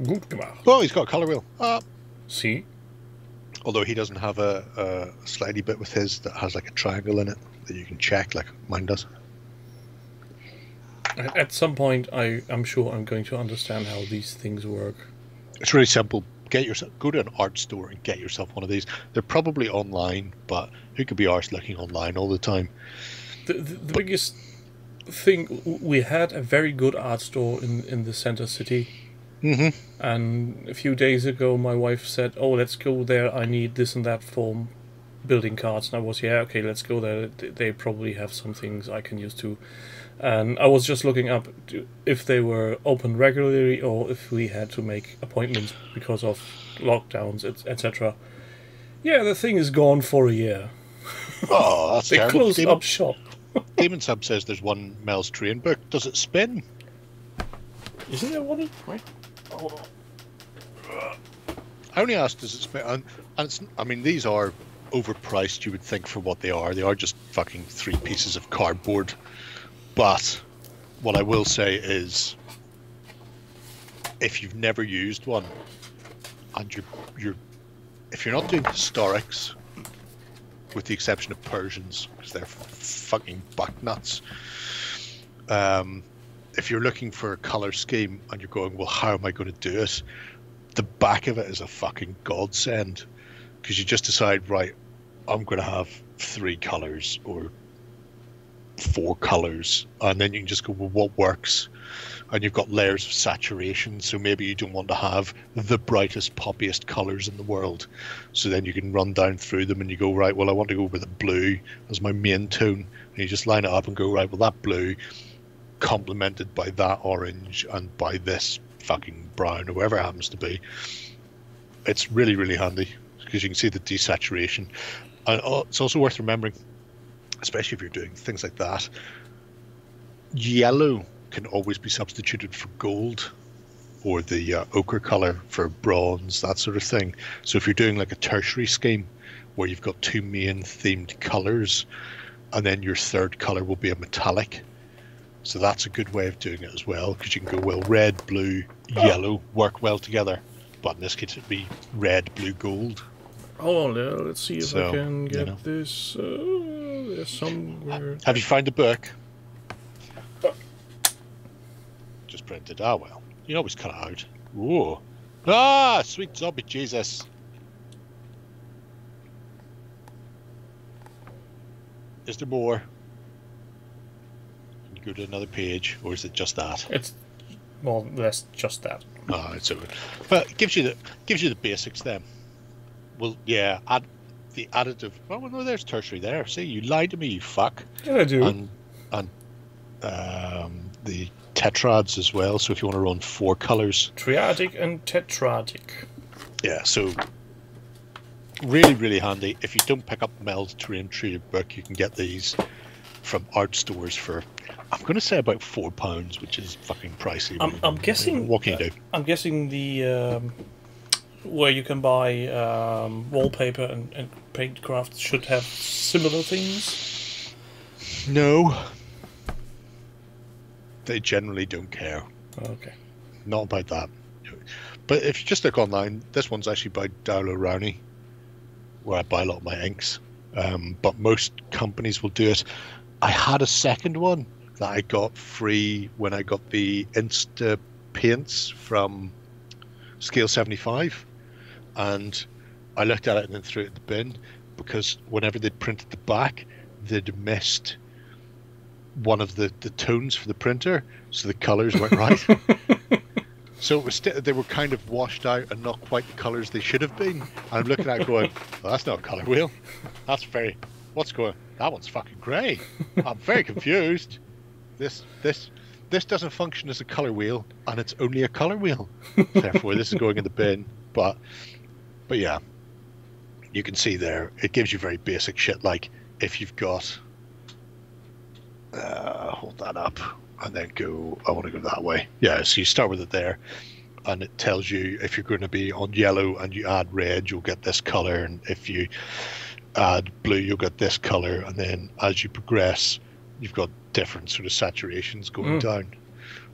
Good gemacht. Oh, he's got a color wheel. See? Although he doesn't have a slidey bit with his that has like a triangle in it that you can check like mine does. At some point, I'm sure I'm going to understand how these things work. It's really simple. Go to an art store and get yourself one of these. They're probably online, but who could be arsed looking online all the time? The biggest thing, we had a very good art store in the center city. And a few days ago, my wife said, "Oh, let's go there. I need this and that for building cards." And I was, "Yeah, okay, let's go there. They probably have some things I can use too." And I was just looking up if they were open regularly or if we had to make appointments because of lockdowns, etc. Yeah, the thing is gone for a year. Oh, that's they terrible. closed up shop. Demon Sub says there's one Mel's Train book. Does it spin? Isn't there one? Wait, hold on. I only asked, does it spin? And it's, I mean, these are overpriced, you would think, for what they are. They are just fucking 3 pieces of cardboard. But what I will say is, if you've never used one, and if you're not doing historics, with the exception of Persians, because they're fucking bucknuts, if you're looking for a color scheme and you're going, well, how am I going to do it? The back of it is a fucking godsend, because you just decide, right, I'm going to have 3 colors or 4 colors, and then you can just go, well, what works? And you've got layers of saturation, so maybe you don't want to have the brightest, poppiest colors in the world, so then you can run down through them and you go, right, well, I want to go with a blue as my main tone, and you just line it up and go, right, well, that blue complemented by that orange and by this fucking brown or whatever it happens to be. It's really, really handy because you can see the desaturation. And it's also worth remembering, especially if you're doing things like that, yellow can always be substituted for gold, or the ochre color for bronze, that sort of thing. So if you're doing like a tertiary scheme where you've got 2 main themed colors, and then your third color will be a metallic, so that's a good way of doing it as well, because you can go, well, red, blue, yellow work well together, but in this case it'd be red, blue, gold. Hold on, let's see if I can get this. There's somewhere. Have you found the book? Just printed. Ah, well. You always cut it out. Whoa. Ah, sweet zombie Jesus. Is there more? Can you go to another page, or is it just that? It's more or less just that. Ah, it's over. But it gives you the basics then. Well, yeah, add the additive. Oh, well, no, there's tertiary there. See, you lied to me, you fuck. Yeah, I do. And the tetrads as well. So if you want to run 4 colors, triadic and tetradic. Yeah, so really, really handy. If you don't pick up Mel's Terrain Trader book, you can get these from art stores for, I'm going to say, about £4, which is fucking pricey. I'm guessing. What can you do? I'm guessing the where you can buy wallpaper and paintcraft should have similar things. No, they generally don't care. Okay. Not about that. But if you just look online, this one's actually by Dowlow Rowney, where I buy a lot of my inks. But most companies will do it. I had a second one that I got free when I got the Insta paints from Scale 75. And I looked at it and then threw it in the bin, because whenever they'd printed the back, they'd missed one of the tones for the printer, so the colours weren't right. So it was they were kind of washed out and not quite the colours they should have been. And I'm looking at it going, well, that's not a colour wheel. That's very... What's going... That one's fucking grey. I'm very confused. This this doesn't function as a color wheel, and it's only a color wheel. Therefore, this is going in the bin. But yeah, you can see there, it gives you very basic shit, like if you've got, hold that up, and then go, I want to go that way. Yeah, so you start with it there, and it tells you if you're going to be on yellow and you add red, you'll get this color, and if you add blue, you'll get this color, and then as you progress, you've got different sort of saturations going down.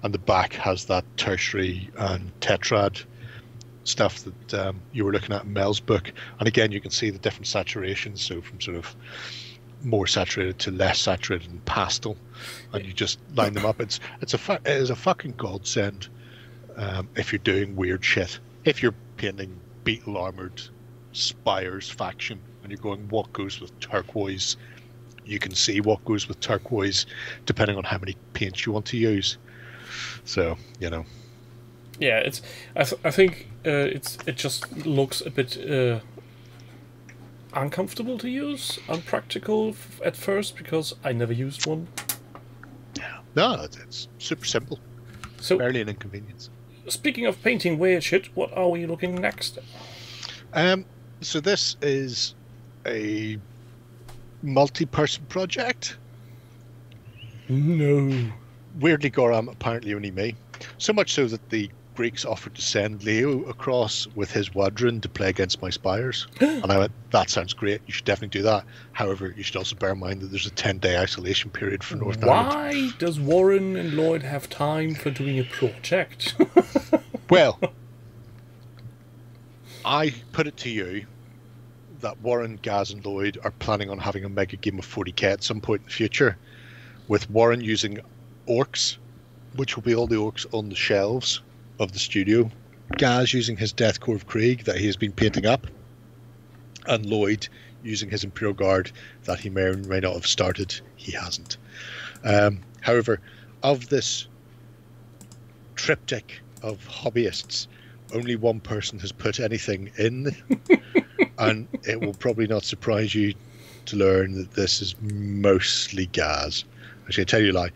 And the back has that tertiary and tetrad stuff that you were looking at in Mel's book. And again, you can see the different saturations, so from sort of more saturated to less saturated and pastel, and you just line them up. It is a fucking godsend if you're doing weird shit. If you're painting beetle armored spires faction and you're going, what goes with turquoise, you can see what goes with turquoise depending on how many paints you want to use. So, you know. Yeah, it's. I think it just looks a bit uncomfortable to use, unpractical at first, because I never used one. Yeah, no, it's super simple. So, barely an inconvenience. Speaking of painting weird shit, what are we looking next? So this is a multi-person project. No. Weirdly, Goram, apparently only me. So much so that the Greeks offered to send Leo across with his Wadron to play against my spires. And I went, that sounds great, you should definitely do that. However, you should also bear in mind that there's a 10-day isolation period for Northern Ireland. Why does Warren and Lloyd have time for doing a project? Well, I put it to you that Warren, Gaz and Lloyd are planning on having a mega game of 40k at some point in the future, with Warren using orcs, which will be all the orcs on the shelves of the studio, Gaz using his Deathcore of Krieg that he has been painting up, and Lloyd using his Imperial Guard that he may or may not have started. He hasn't. However, of this triptych of hobbyists, only one person has put anything in, and it will probably not surprise you to learn that this is mostly Gaz. Actually, I tell you a lie,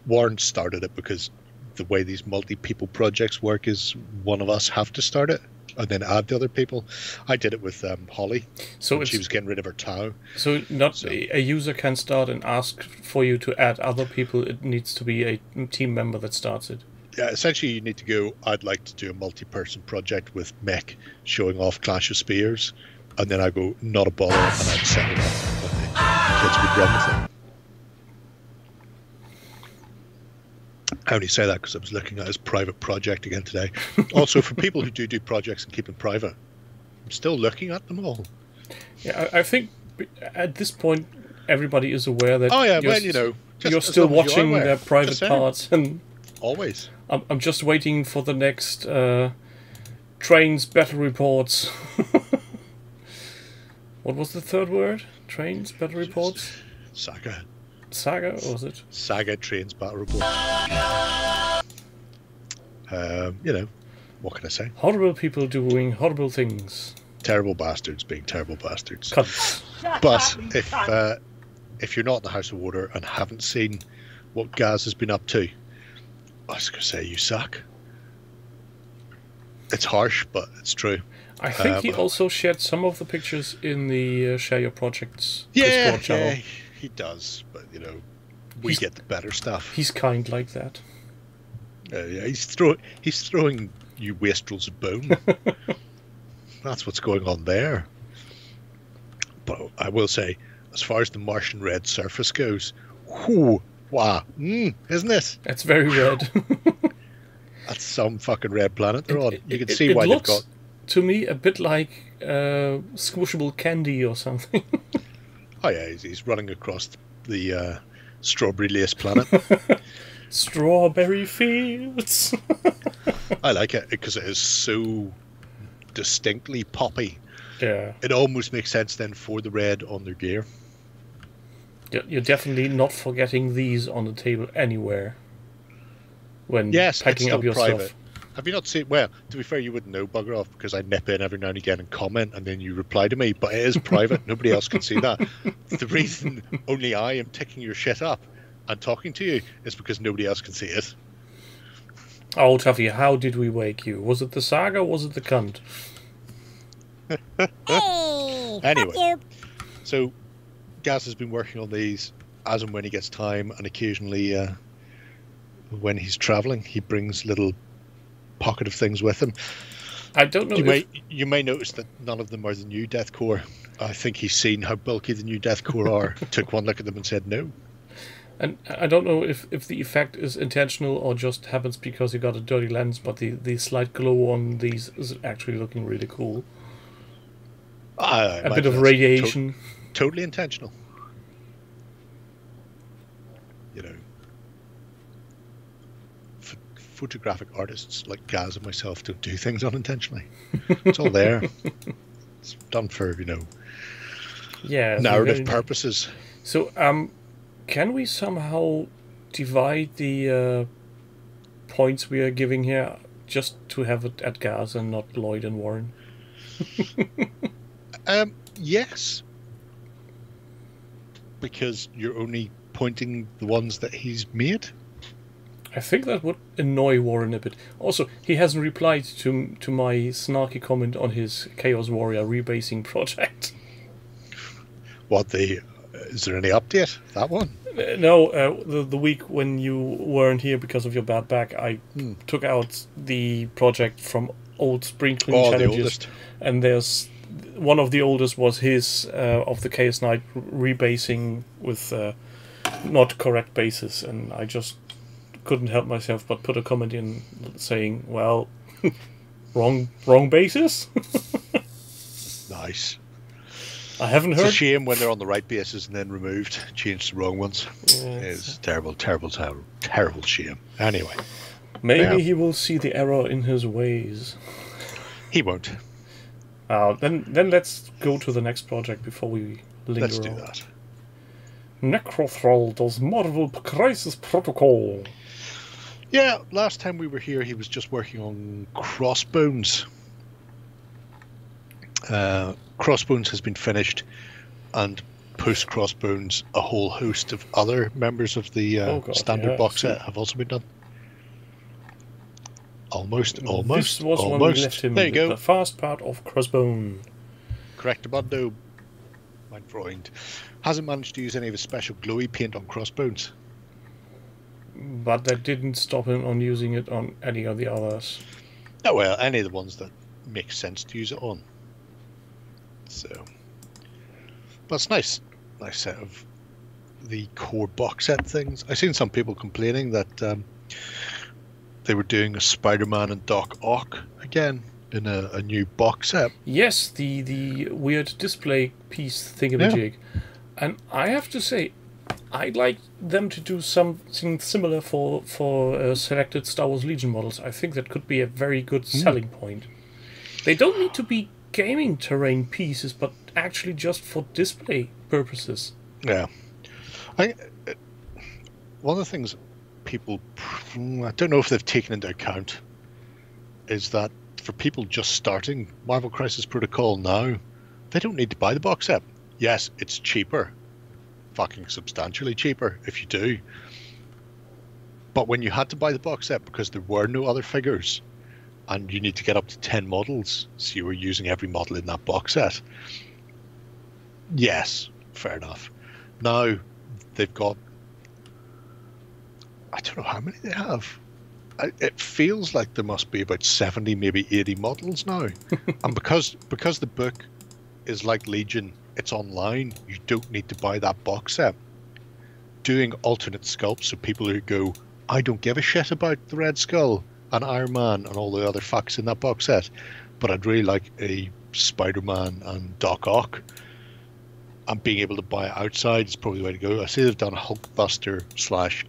Warren started it because the way these multi-people projects work is one of us have to start it and then add the other people. I did it with Holly, so she was getting rid of her Tau. So a user can start and ask for you to add other people. It needs to be a team member that starts it. Yeah, essentially you need to go, I'd like to do a multi-person project with Mech showing off Clash of Spears, and then I go, not a bother, and I'd set it up and the kids would run with it. I only say that because I was looking at his private project again today. Also, for people who do projects and keep them private, I'm still looking at them all. Yeah, I think at this point everybody is aware that you're still watching their private parts, and always. I'm just waiting for the next trains battle reports. What was the third word? Trains battle reports? Saga. Saga, or was it? Saga Trains Battle Report. What can I say? Horrible people doing horrible things. Terrible bastards being terrible bastards. Cunts. But if you're not in the House of Water and haven't seen what Gaz has been up to, I was going to say you suck. It's harsh, but it's true. I think he also shared some of the pictures in the Share Your Projects Discord channel. Yeah, he does, but we get the better stuff. He's kind like that. Yeah, he's throwing you wastrels a bone. That's what's going on there. But I will say, as far as the Martian red surface goes, whoo, wow, isn't it? That's very red. That's some fucking red planet they're on. You can see why they've got. To me, a bit like squishable candy or something. Oh yeah, he's running across the strawberry lace planet. Strawberry fields. I like it because it is so distinctly poppy. Yeah. It almost makes sense then for the red on their gear. You're definitely not forgetting these on the table anywhere when packing up your stuff. Have you not seen? Well, to be fair, you wouldn't know bugger off because I nip in every now and again and comment, and then you reply to me. But it is private; nobody else can see that. The reason only I am ticking your shit up and talking to you is because nobody else can see it. Oh, Tuffy, how did we wake you? Was it the saga or was it the cunt? Hey! Anyway. Fuck you. So, Gaz has been working on these as and when he gets time, and occasionally when he's travelling, he brings little pocket of things with him. I don't know You may notice that none of them are the new Deathcore. I think he's seen how bulky the new Deathcore are, took one look at them and said no. And I don't know if the effect is intentional or just happens because you got a dirty lens, but the slight glow on these is actually looking really cool. A bit of radiation. Totally intentional. You know, photographic artists like Gaz and myself don't do things unintentionally. It's all there. It's done for, narrative purposes. So, can we somehow divide the points we are giving here just to have it at Gaz and not Lloyd and Warren? Yes. Because you're only pointing the ones that he's made. I think that would annoy Warren a bit. Also, he hasn't replied to my snarky comment on his Chaos Warrior rebasing project. Is there any update? That one? No, the week when you weren't here because of your bad back, I took out the project from old Spring Clean challenges. The oldest. And there's one of the oldest was his of the Chaos Knight rebasing with not correct basis, and I just couldn't help myself but put a comment in saying, well, wrong basis. Nice. I haven't heard. It's a shame when they're on the right bases and then removed, changed to wrong ones. It's terrible shame. Anyway. Maybe he will see the error in his ways. He won't. Then let's go to the next project before we linger Let's do on. that. Necrothrall does Marvel Crisis Protocol. Yeah, last time we were here, he was just working on Crossbones. Crossbones has been finished, and post Crossbones, a whole host of other members of the standard box set have also been done. Almost. This was when we left him there you go. The first part of Crossbone. Correctamundo. Mein Freund. Hasn't managed to use any of his special glowy paint on Crossbones. But that didn't stop him on using it on any of the others. Oh well, any of the ones that make sense to use it on. So, but it's nice set of the core box set things. I've seen some people complaining that they were doing a Spider-Man and Doc Ock again in a new box set. Yes, the weird display piece thingamajig. Yeah. And I have to say, I'd like them to do something similar for selected Star Wars Legion models. I think that could be a very good selling point. They don't need to be gaming terrain pieces, but actually just for display purposes. Yeah. One of the things people, I don't know if they've taken into account, is that for people just starting Marvel Crisis Protocol now, they don't need to buy the box set. Yes, it's cheaper. Fucking substantially cheaper if you do. But when you had to buy the box set because there were no other figures, and you need to get up to 10 models, so you were using every model in that box set. Yes, fair enough. Now they've got, I don't know how many they have. It feels like there must be about 70, maybe 80 models now. And because the book is like Legion, it's online, you don't need to buy that box set. Doing alternate sculpts, so people who go, I don't give a shit about the Red Skull and Iron Man and all the other fucks in that box set, but I'd really like a Spider-Man and Doc Ock, and being able to buy it outside is probably the way to go. I see they've done a Hulkbuster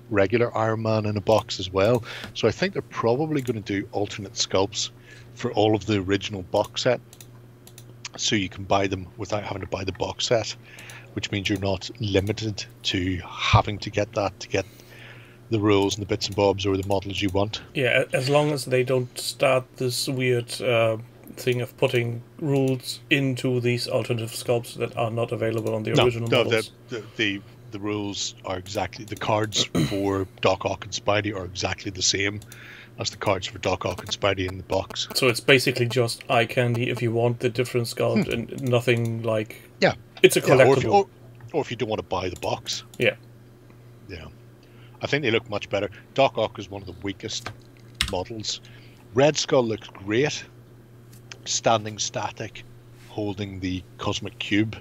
/ regular Iron Man in a box as well, so I think they're probably going to do alternate sculpts for all of the original box set, so you can buy them without having to buy the box set, which means you're not limited to having to get that to get the rules and the bits and bobs or the models you want. Yeah, as long as they don't start this weird thing of putting rules into these alternative sculpts that are not available on the original models. The the rules are exactly, the cards for Doc Ock and Spidey are exactly the same as the cards for Doc Ock and Spidey in the box. So it's basically just eye candy if you want the different sculpt and nothing like... Yeah. It's a collectible. Or if you don't want to buy the box. Yeah. Yeah. I think they look much better. Doc Ock is one of the weakest models. Red Skull looks great. Standing static, holding the cosmic cube.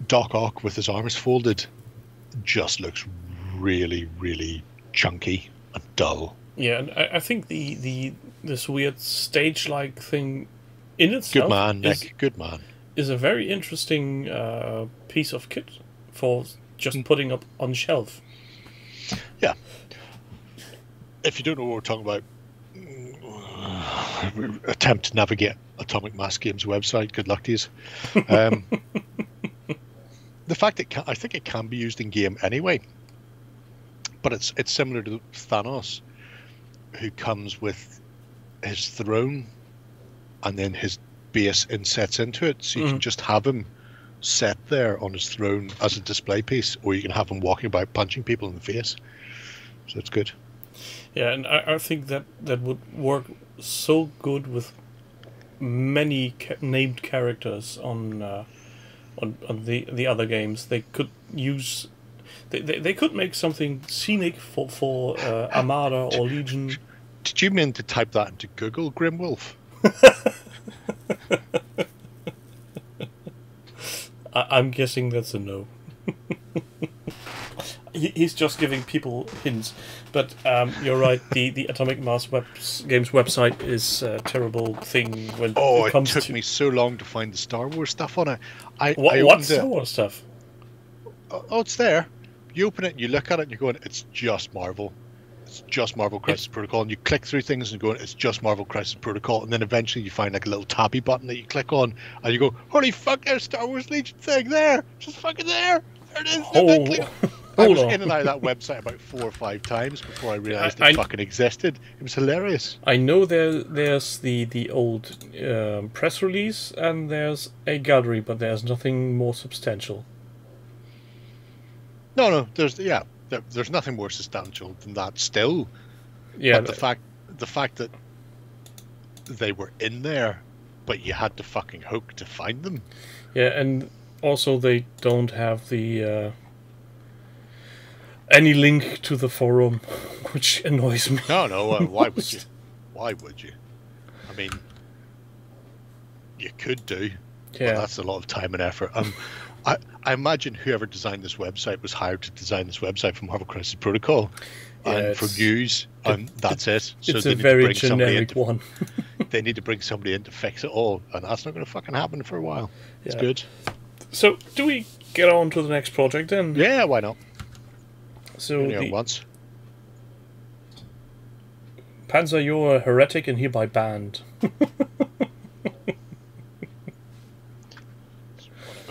Doc Ock with his arms folded just looks really, really chunky and dull. Yeah, and I think this weird stage-like thing in itself... Good man, Nick. Good man. Is a very interesting piece of kit for just putting up on shelf. Yeah. If you don't know what we're talking about, attempt to navigate Atomic Mass Games website. Good luck to you. The fact that I think it can be used in game anyway, but it's similar to Thanos, who comes with his throne and then his base insets into it, so you can just have him set there on his throne as a display piece, or you can have him walking about punching people in the face. So it's good. Yeah, and I think that would work so good with many named characters on the other games. They could use they could make something scenic for Armada or Legion. Did you mean to type that into Google, Grimwolf? I'm guessing that's a no. He's just giving people hints, but you're right. The Atomic Mass Games website is a terrible thing when it comes to... It took me so long to find the Star Wars stuff on it. What Star Wars stuff? Oh, it's there. You open it and you look at it and you're going, it's just Marvel. It's just Marvel Crisis Protocol. And you click through things and you're going, it's just Marvel Crisis Protocol. And then eventually you find like a little tabby button that you click on and you go, holy fuck, there's Star Wars Legion thing there. It's just fucking there. There it is. I was in and out of that website about 4 or 5 times before I realised it fucking existed. It was hilarious. I know there's the old press release and there's a gallery, but there's nothing more substantial. No, there's nothing more substantial than that still. Yeah, but the fact that they were in there, but you had to fucking hook to find them. Yeah, and also they don't have the any link to the forum, which annoys me. No, why would you? Why would you? I mean, you could do, but that's a lot of time and effort. I imagine whoever designed this website was hired to design this website for Marvel Crisis Protocol and for news, and that's it. So it's a very generic one. They need to bring somebody in to fix it all, and that's not going to fucking happen for a while. It's good. So, do we get on to the next project then? Yeah, why not? So once. Panzer, you're a heretic and hereby banned.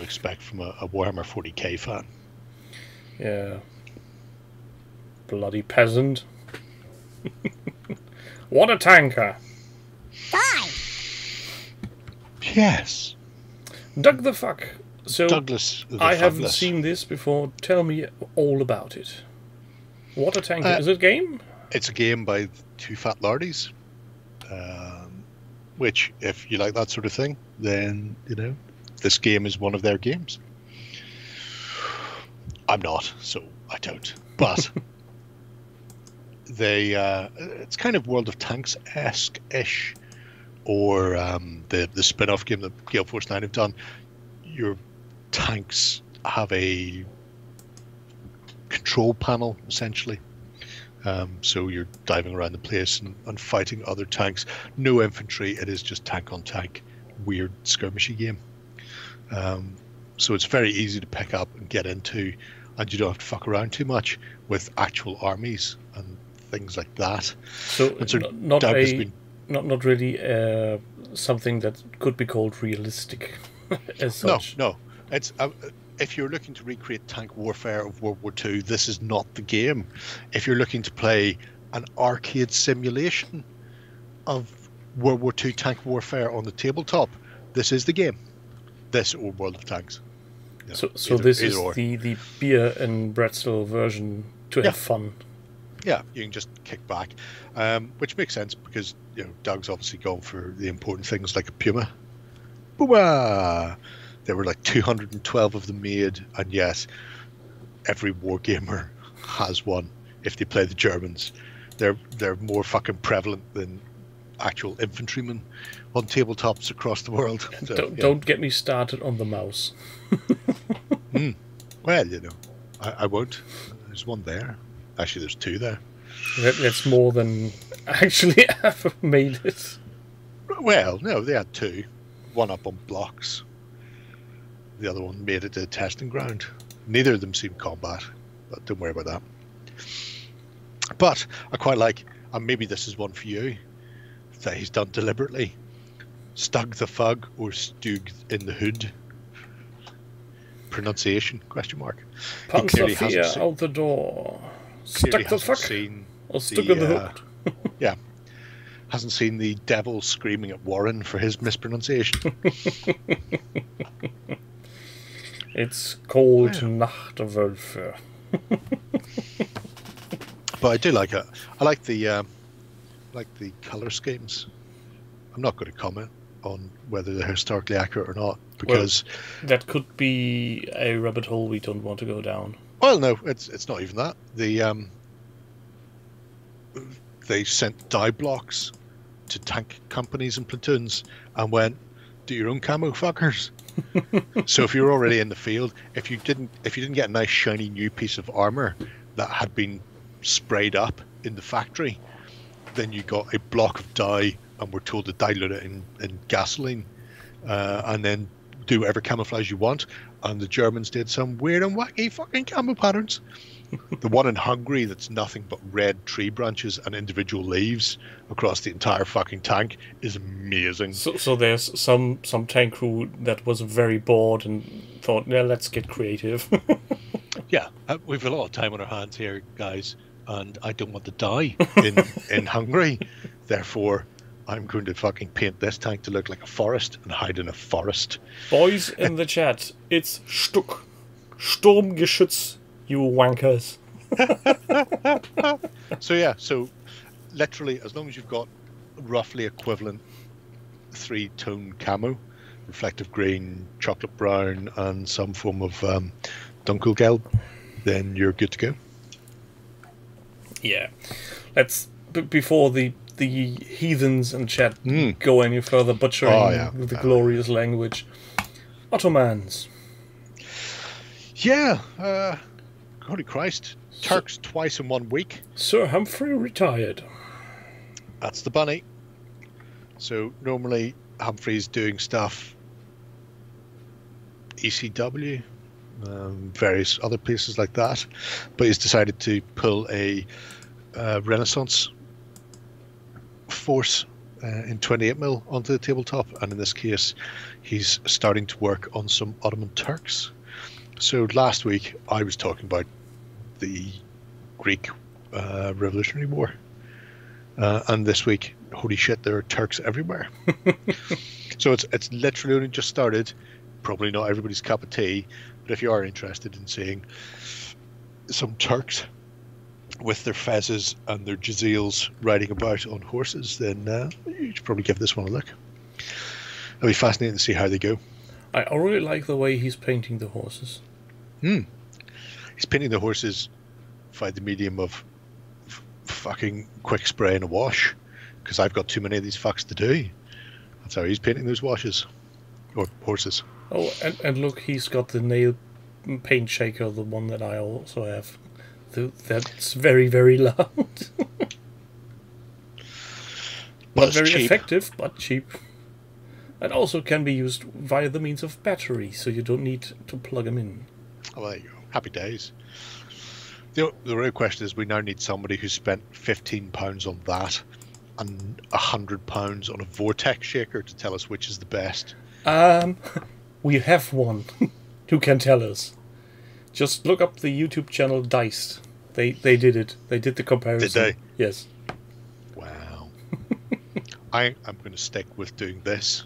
Expect from a Warhammer 40k fan. Yeah. Bloody peasant. What a tanker! Die! Yes. Doug the fuck. So Douglas the I haven't Fuckless. seen this before. Tell me all about it. What a tanker. Is it a game? It's a game by two fat lardies. Which, if you like that sort of thing, then, this game is one of their games. I'm not, so I don't. But it's kind of World of Tanks-esque-ish, or the spin-off game that Gale Force 9 have done. Your tanks have a control panel, essentially. So you're diving around the place and fighting other tanks. No infantry, it is just tank on tank. Weird skirmishy game. So it's very easy to pick up and get into, and you don't have to fuck around too much with actual armies and things like that. So not really something that could be called realistic as such. No. It's if you're looking to recreate tank warfare of World War II, this is not the game. If you're looking to play an arcade simulation of World War II tank warfare on the tabletop, this is the game. This or World of Tanks. So this is the beer and pretzel version to have fun. Yeah, you can just kick back, which makes sense because Doug's obviously gone for the important things like a Puma. Puma! There were like 212 of them made, and yes, every wargamer has one. If they play the Germans, they're more fucking prevalent than actual infantrymen on tabletops across the world. So, don't get me started on the mouse. Well, I won't. There's one there. Actually, there's two there. That's more than actually ever made it. Well, no, they had two. One up on blocks. The other one made it to a testing ground. Neither of them seemed combat, but don't worry about that. But I quite like, and maybe this is one for you, that he's done deliberately. Stug the fug or stug in the hood. Pronunciation, question mark. Panzerfear out the door. Stuck the fuck? Or stuck in the hood. Yeah. Hasn't seen the devil screaming at Warren for his mispronunciation. It's called Nachtwölfe. But I do like it. I like the colour schemes. I'm not going to comment on whether they're historically accurate or not, because that could be a rabbit hole we don't want to go down. Well, no, it's not even that. They sent dye blocks to tank companies and platoons and went, do your own camo, fuckers. So if you're already in the field, if you didn't get a nice shiny new piece of armor that had been sprayed up in the factory, then you got a block of dye and were told to dilute it in gasoline, and then do whatever camouflage you want. And the Germans did some weird and wacky fucking camo patterns. The one in Hungary that's nothing but red tree branches and individual leaves across the entire fucking tank is amazing. So there's some tank crew that was very bored and thought, yeah, let's get creative. Yeah, we've a lot of time on our hands here, guys, and I don't want to die in Hungary. Therefore, I'm going to fucking paint this tank to look like a forest and hide in a forest. Boys in the chat, it's Stuck. Sturmgeschütz, you wankers. So literally, as long as you've got roughly equivalent 3-tone camo, reflective green, chocolate brown, and some form of dunkelgelb, then you're good to go. Yeah. Let's, before the heathens in chat go any further butchering the glorious language. Ottomans. Yeah. Holy Christ. Turks twice in 1 week. Sir Humphrey retired. That's the bunny. So normally Humphrey's doing stuff ECW, various other places like that, but he's decided to pull a Renaissance force in 28mm onto the tabletop, and in this case he's starting to work on some Ottoman Turks. So last week I was talking about the Greek Revolutionary War, and this week, holy shit, there are Turks everywhere. So it's literally only just started. Probably not everybody's cup of tea, but if you are interested in seeing some Turks with their fezzes and their jazils riding about on horses, then you should probably give this one a look. It'll be fascinating to see how they go. I really like the way he's painting the horses. He's painting the horses by the medium of fucking quick spray and a wash, because I've got too many of these fucks to do. That's how he's painting those washes. Or horses. Oh, and look, he's got the nail paint shaker, the one that I also have. That's very, very loud. Not very cheap. Effective, but cheap. And also can be used via the means of battery, so you don't need to plug them in. Oh, there you go. Happy days. The real question is, we now need somebody who spent £15 on that and £100 on a Vortex shaker to tell us which is the best. We have one who can tell us. Just look up the YouTube channel Diced. They did it. They did the comparison. Did they? Yes. Wow. I'm going to stick with doing this.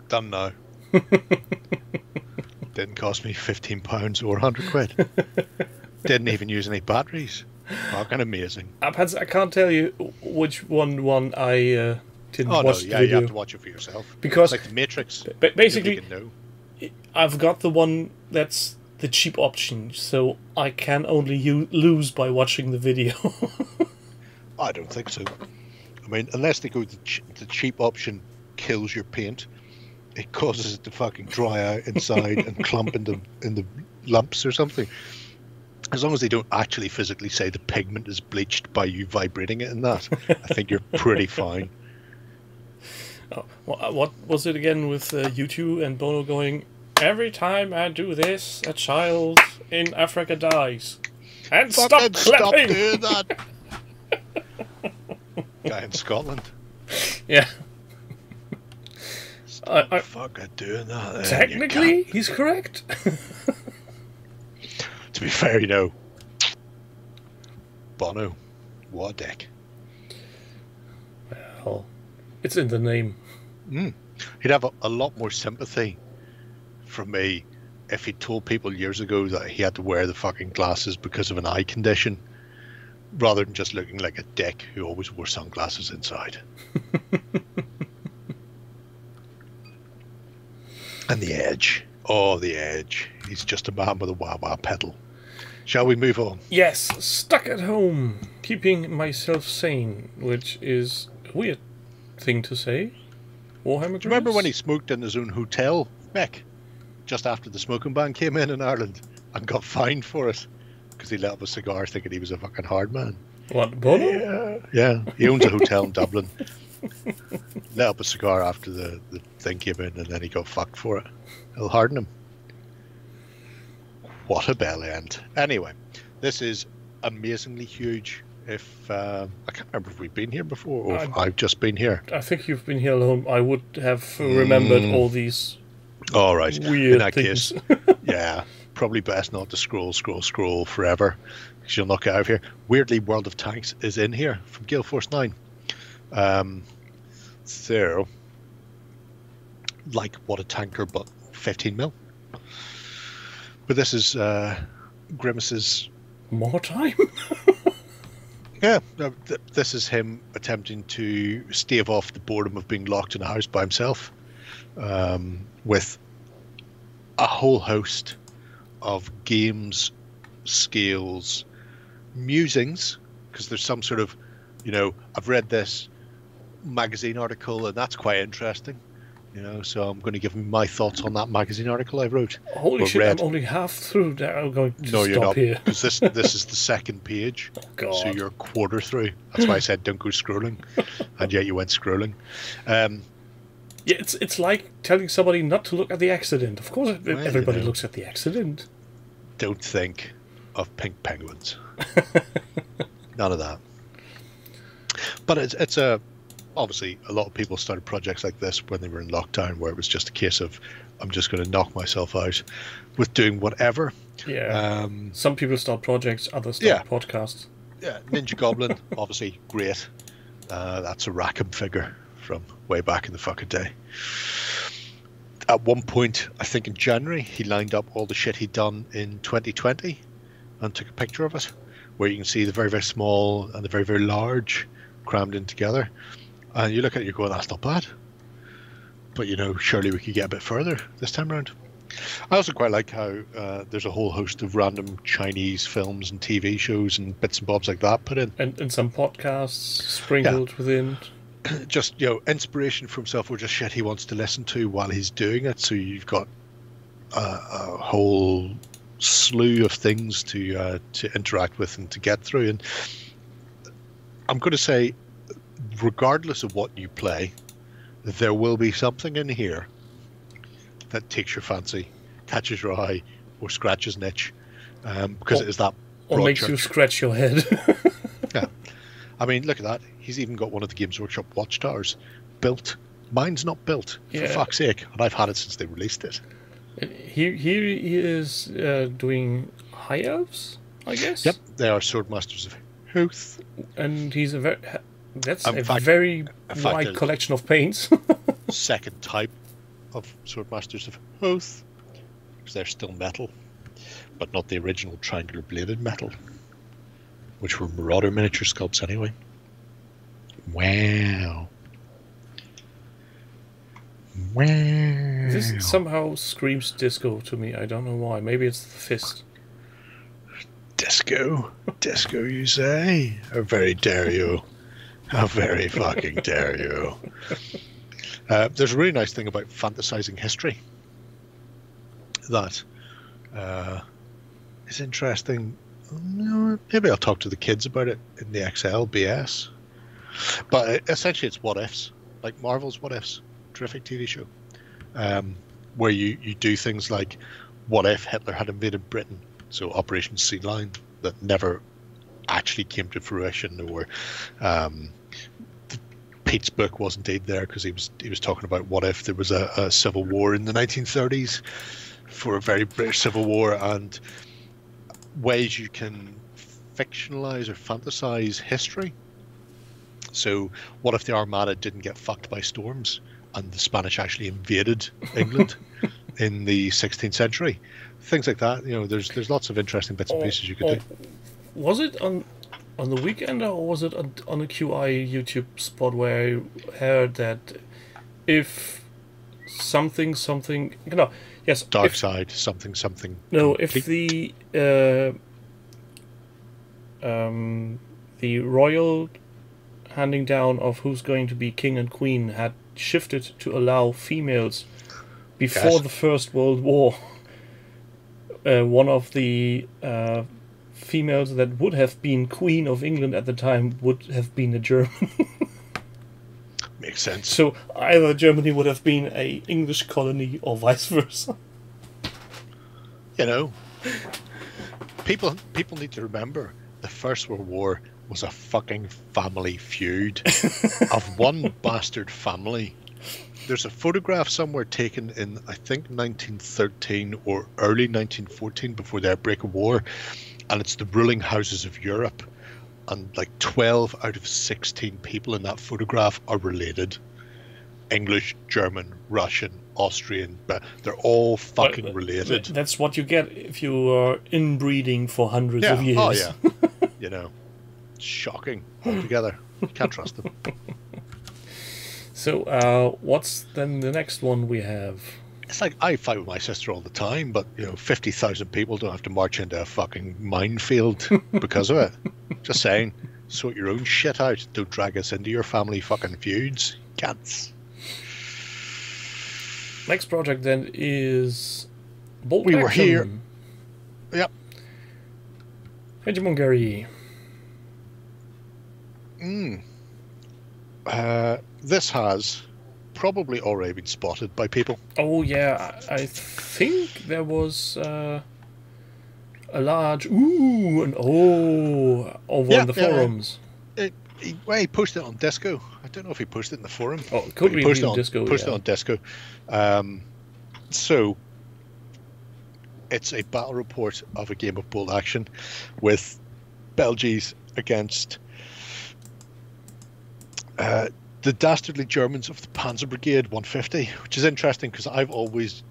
Done now. Didn't cost me £15 or £100. Didn't even use any batteries. Fucking amazing. I can't tell you which one I didn't Oh, watch no, the yeah, video. you have to watch it for yourself. Because it's like the Matrix. Basically, You can know. I've got the one that's the cheap option, so I can only lose by watching the video. I don't think so. I mean, unless they go the cheap option kills your paint, it causes it to fucking dry out inside and clump in the lumps or something. As long as they don't actually physically say the pigment is bleached by you vibrating it in that, I think you're pretty fine. Oh, what was it again with U2 and Bono going, every time I do this, a child in Africa dies. And Fucking stop clapping! doing that! Guy in Scotland. Yeah. Fucking doing that. then, you Technically, he's correct. cunt. To be fair, you know, Bono, what a dick. Well, it's in the name. He'd have a lot more sympathy from me if he told people years ago that he had to wear the fucking glasses because of an eye condition, rather than just looking like a dick who always wore sunglasses inside. And the Edge. Oh, the Edge. He's just a man with a wah-wah pedal. Shall we move on? Yes, stuck at home, keeping myself sane, which is a weird thing to say. Warhammer. Do you remember when he smoked in his own hotel, Mick? Just after the smoking ban came in Ireland and got fined for it because he lit up a cigar thinking he was a fucking hard man. What, Bono? Yeah. He owns a hotel in Dublin. Lit up a cigar after the thing came in and then he got fucked for it. It'll harden him. What a bell end. Anyway, this is amazingly huge. If I can't remember if we've been here before or if I've just been here. I think you've been here alone. I would have remembered all these all right. weird In that things. case, yeah, probably best not to scroll forever because you'll not get out of here. Weirdly, World of Tanks is in here from Gale Force 9. So, like What a Tanker, but 15mm. But this is Grimace's. More time? Yeah, this is him attempting to stave off the boredom of being locked in a house by himself, with a whole host of games, scales, musings, because there's some sort of, you know, I've read this magazine article and that's quite interesting. You know, so I'm going to give my thoughts on that magazine article I wrote. Holy shit, read. I'm only half through. I'm going to No, stop you're not, here. because this is the second page. Oh, God. So you're a quarter through. That's why I said don't go scrolling, and yet you went scrolling. Yeah, it's like telling somebody not to look at the accident. Of course, Well, everybody you know. looks at the accident. Don't think of pink penguins. None of that. But it's a obviously a lot of people started projects like this when they were in lockdown, where it was just a case of I'm just going to knock myself out with doing whatever. Yeah. Some people start projects, others start Yeah. podcasts. Yeah, Ninja Goblin, obviously great. That's a Rackham figure from way back in the fucking day. At one point, I think in January, he lined up all the shit he'd done in 2020 and took a picture of it, where you can see the very, very small and the very, very large crammed in together. And you look at it, you're going, that's not bad. But, you know, surely we could get a bit further this time around. I also quite like how there's a whole host of random Chinese films and TV shows and bits and bobs like that put in. And some podcasts sprinkled within. Just, you know, inspiration from himself or just shit he wants to listen to while he's doing it. So you've got a whole slew of things to interact with and to get through. And I'm going to say, regardless of what you play, there will be something in here that takes your fancy, catches your eye, or scratches an itch, because it is that Or makes you scratch your head. Yeah. I mean, look at that. He's even got one of the Games Workshop Watchtowers built. Mine's not built, for fuck's sake, and I've had it since they released it. Here he is doing High Elves, I guess? Yep, they are Swordmasters of Hoth. And he's a very... That's In a fact, very in fact, wide there's- collection of paints. Second type of Swordmasters of Hoth, because they're still metal, but not the original triangular bladed metal, which were Marauder miniature sculpts anyway. Wow. Wow. This somehow screams disco to me. I don't know why. Maybe it's the fist. Disco? Disco, you say? How very dare you. How very fucking dare you. There's a really nice thing about fantasizing history that is interesting. Maybe I'll talk to the kids about it in the XLBS. But essentially it's what ifs, like Marvel's What Ifs, terrific TV show, where you do things like, what if Hitler had invaded Britain? So Operation Sea Lion, that never actually came to fruition, or Pete's book was indeed there because he was talking about what if there was a civil war in the 1930s, for a very British civil war, and ways you can fictionalize or fantasize history. So what if the Armada didn't get fucked by storms and the Spanish actually invaded England in the 16th century? Things like that. You know, there's lots of interesting bits and pieces you could do. Was it on the weekend, or was it on a QI YouTube spot where I heard that if something, yes, Dark side, something. No, if the royal handing down of who's going to be king and queen had shifted to allow females before the First World War, one of the females that would have been Queen of England at the time would have been a German. Makes sense. So either Germany would have been a English colony or vice versa. You know, people need to remember the First World War was a fucking family feud of one bastard family. There's a photograph somewhere taken in, I think, 1913 or early 1914, before the outbreak of war, and it's the ruling houses of Europe, and like 12 out of 16 people in that photograph are related. English, German, Russian, Austrian, but they're all fucking related. That's what you get if you are inbreeding for hundreds of years. Oh yeah. You know, shocking altogether. You can't trust them. So, what's then the next one we have? It's like, I fight with my sister all the time, but, 50,000 people don't have to march into a fucking minefield because of it. Just saying, sort your own shit out. Don't drag us into your family fucking feuds. Cats. Next project then is Bolt We Action. were here. Yep. Hegemon Gary. This has probably already been spotted by people. Oh yeah, I think there was a large ooh and oh over on the forums. He posted it on Disco. I don't know if he posted it in the forum. Oh, it could be on Disco. Posted it on Disco. So it's a battle report of a game of Bolt Action with Belgies against the dastardly Germans of the Panzer Brigade 150, which is interesting because I've always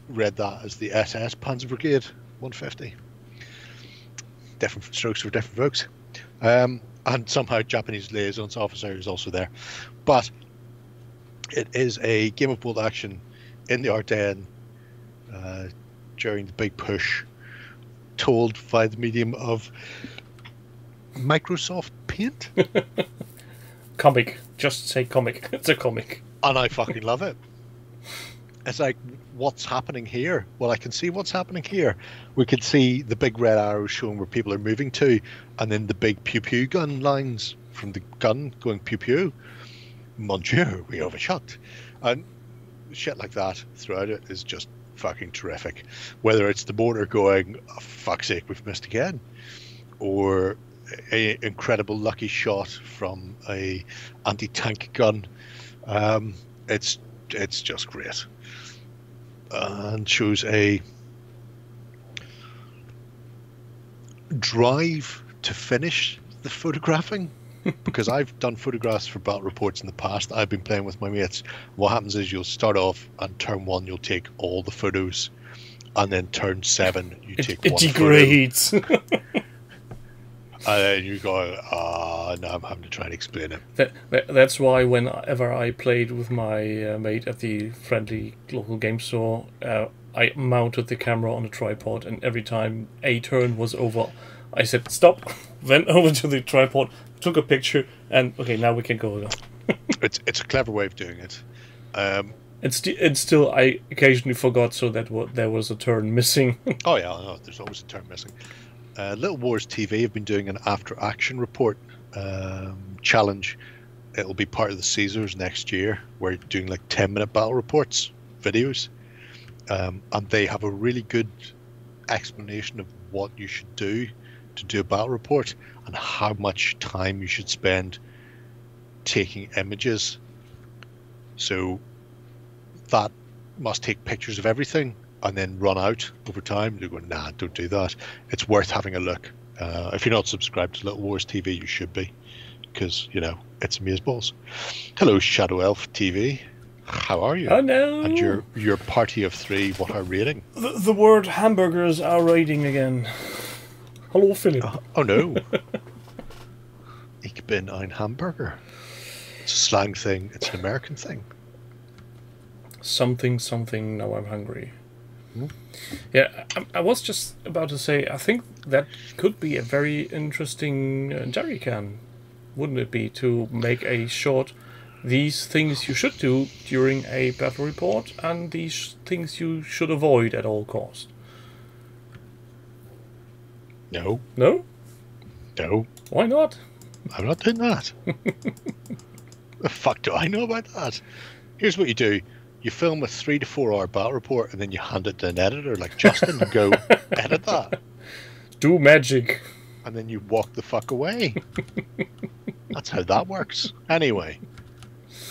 read that as the SS Panzer Brigade 150. Different strokes for different folks. And somehow Japanese liaisons officer is also there. But it is a game of Bolt Action in the Ardennes during the big push, told by the medium of Microsoft Paint. Comic. Just say comic. It's a comic. And I fucking love it. It's like, what's happening here? Well, I can see what's happening here. We can see the big red arrows showing where people are moving to, and then the big pew-pew gun lines from the gun going pew-pew. Mon Dieu, we overshot. And shit like that throughout it is just fucking terrific. Whether it's the mortar going, oh, fuck's sake, we've missed again, or a incredible lucky shot from a anti-tank gun. It's just great, and shows a drive to finish the photographing because I've done photographs for battle reports in the past. I've been playing with my mates. What happens is you'll start off on turn 1, you'll take all the photos, and then turn 7, you take it one degrades. photo. And then you go, now I'm having to try and explain it. That's why whenever I played with my mate at the friendly local game store, I mounted the camera on a tripod, and every time a turn was over, I said stop, went over to the tripod, took a picture, and okay, now we can go again. It's a clever way of doing it. And still, I occasionally forgot, so that there was a turn missing. Oh yeah, no, there's always a turn missing. Little Wars TV have been doing an after-action report challenge. It'll be part of the Caesars next year. We're doing like 10-minute battle reports, videos, and they have a really good explanation of what you should do to do a battle report and how much time you should spend taking images. So that must take pictures of everything and then run out over time. They're going, nah, don't do that. It's worth having a look. If you're not subscribed to Little Wars TV, you should be, because, you know, it's amazeballs. Hello, Shadow Elf TV. How are you? Hello. And your party of 3, what are rating? The word hamburgers are raiding again. Hello, Philip. Oh no. Ich bin ein Hamburger. It's a slang thing. It's an American thing. Something, now I'm hungry. Yeah, I was just about to say, I think that could be a very interesting jerry can, wouldn't it be, to make a short, these things you should do during a battle report, and these things you should avoid at all costs. No. No? No. Why not? I'm not doing that. The fuck do I know about that? Here's what you do. You film a 3 to 4 hour battle report and then you hand it to an editor like Justin and go, edit that. Do magic. And then you walk the fuck away. That's how that works. Anyway.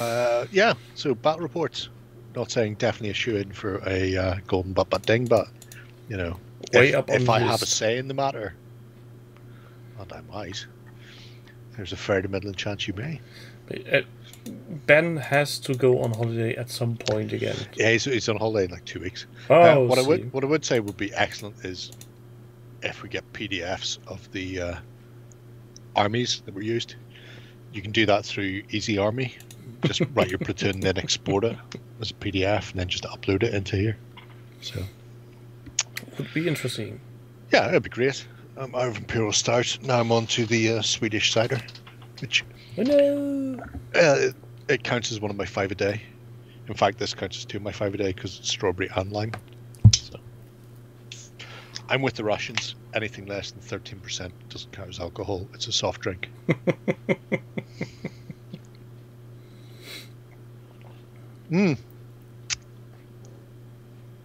Yeah, so battle reports. Not saying definitely a shoe-in for a golden butt ding, but, you know, if I have a say in the matter, and I might, there's a fair to middling chance you may. Ben has to go on holiday at some point again. Yeah, he's on holiday in like 2 weeks. Oh, what I would say would be excellent is if we get PDFs of the armies that were used. You can do that through Easy Army. Just write your platoon, then export it as a PDF, and then just upload it into here. So would be interesting. Yeah, it'd be great. I'm out of Imperial Stout. Now I'm on to the Swedish cider, which it counts as one of my 5 a day. In fact, this counts as 2 of my 5 a day because it's strawberry and lime. So I'm with the Russians. Anything less than 13% doesn't count as alcohol. It's a soft drink.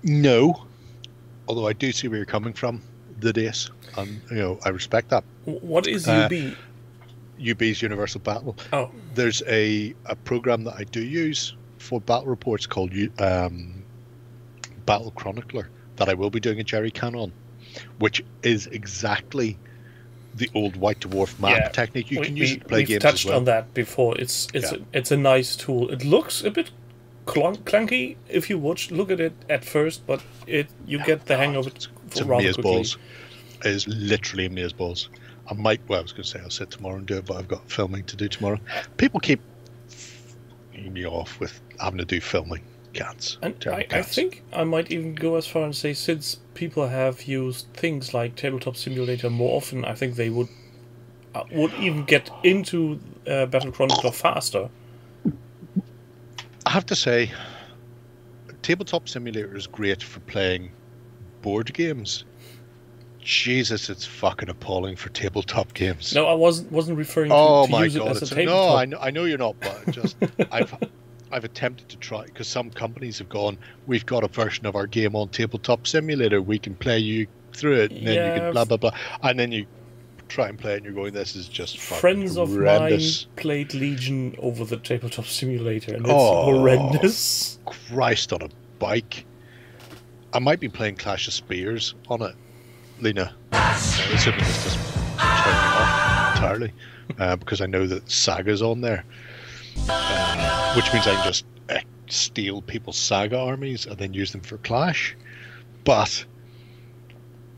No, although I do see where you're coming from, the days, and you know I respect that. What is UB? UB's Universal Battle. Oh, there's a program that I do use for battle reports called Battle Chronicler that I will be doing a jerry can on, which is exactly the old White Dwarf map technique. You can use it to play games touched as well. on that before. It's a nice tool. It looks a bit clunky if you look at it at first, but you get the hang of it rather quickly. It is literally amazeballs. I was going to say I'll sit tomorrow and do it, but I've got filming to do tomorrow. People keep me off with having to do filming. Cats. And I think I might even go as far and say, since people have used things like Tabletop Simulator more often, I think they would even get into Battle Chronicler faster. I have to say, Tabletop Simulator is great for playing board games. Jesus, it's fucking appalling for tabletop games. No, I wasn't referring to use it as a tabletop. No, I know you're not, but just I've attempted to try, because some companies have gone, we've got a version of our game on Tabletop Simulator, we can play you through it, and then you can blah blah blah, and then you try and play it and you're going, this is just fucking Friends horrendous. of mine played Legion over the Tabletop Simulator, and it's horrendous. Christ on a bike. I might be playing Clash of Spears on it. Lena, assuming this doesn't turn me off. entirely, because I know that Saga's on there, which means I can just steal people's Saga armies and then use them for Clash. But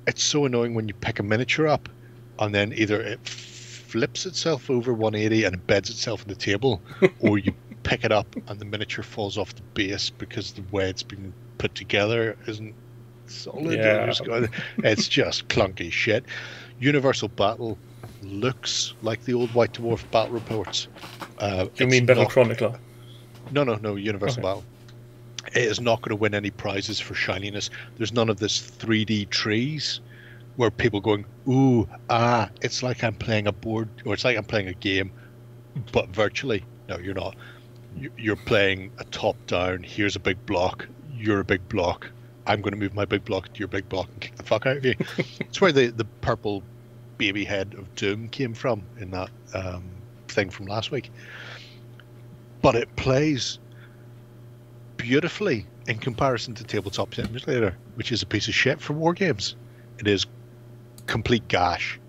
it's so annoying when you pick a miniature up and then either it flips itself over 180 and embeds itself in the table, or you pick it up and the miniature falls off the base because the way it's been put together isn't solid. Yeah. It's just clunky shit. Universal Battle looks like the old White Dwarf battle reports. You mean Battle Chronicler? No, Universal Battle. It is not going to win any prizes for shininess. There's none of this 3D trees where people going, ooh, it's like I'm playing a board, or it's like I'm playing a game, but virtually. No, you're not. You're playing a top-down, here's a big block, you're a big block, I'm going to move my big block to your big block and kick the fuck out of you. It's where the purple baby head of Doom came from in that thing from last week. But it plays beautifully in comparison to Tabletop Simulator, which is a piece of shit for war games. It is complete gash.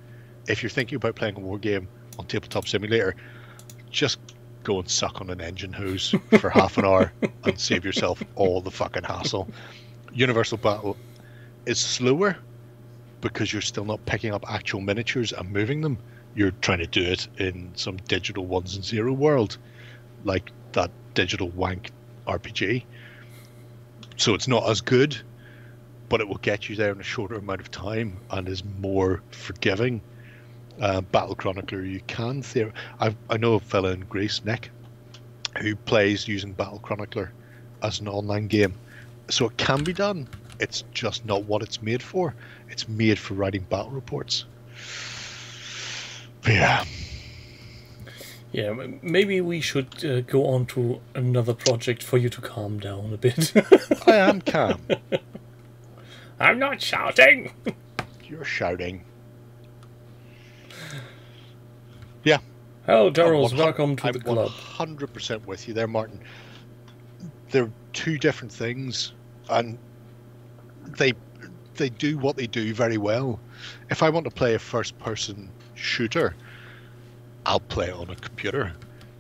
If you're thinking about playing a war game on Tabletop Simulator, just go and suck on an engine hose for half an hour and save yourself all the fucking hassle. Universal Battle is slower because you're still not picking up actual miniatures and moving them. You're trying to do it in some digital 1s and 0 world, like that digital wank RPG. So it's not as good, but it will get you there in a shorter amount of time and is more forgiving. Battle Chronicler, you can I know a fella in Greece, Nick, who plays using Battle Chronicler as an online game. So it can be done. It's just not what it's made for. It's made for writing battle reports. But yeah. Yeah, maybe we should go on to another project for you to calm down a bit. I am calm. I'm not shouting. You're shouting. Yeah. Hello, Darrells. Welcome to the club. I'm 100% with you there, Martin. They're two different things, and they do what they do very well. If I want to play a first-person shooter, I'll play it on a computer.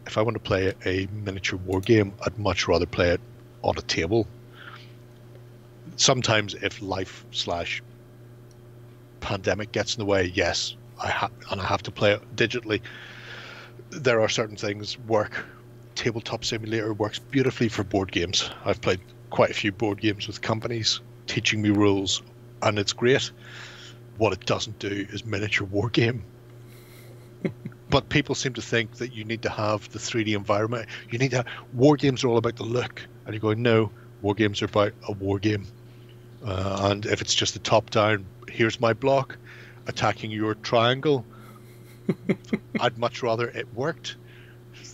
If I want to play a miniature war game, I'd much rather play it on a table. Sometimes if life/pandemic gets in the way, yes, I have to play it digitally. There are certain things work. Tabletop Simulator works beautifully for board games. I've played quite a few board games with companies teaching me rules, and it's great. What it doesn't do is miniature war game. But people seem to think that you need to have the 3D environment. You need to. War games are all about the look, and you're going, no, war games are about a war game. And if it's just a top-down, here's my block, attacking your triangle, I'd much rather it worked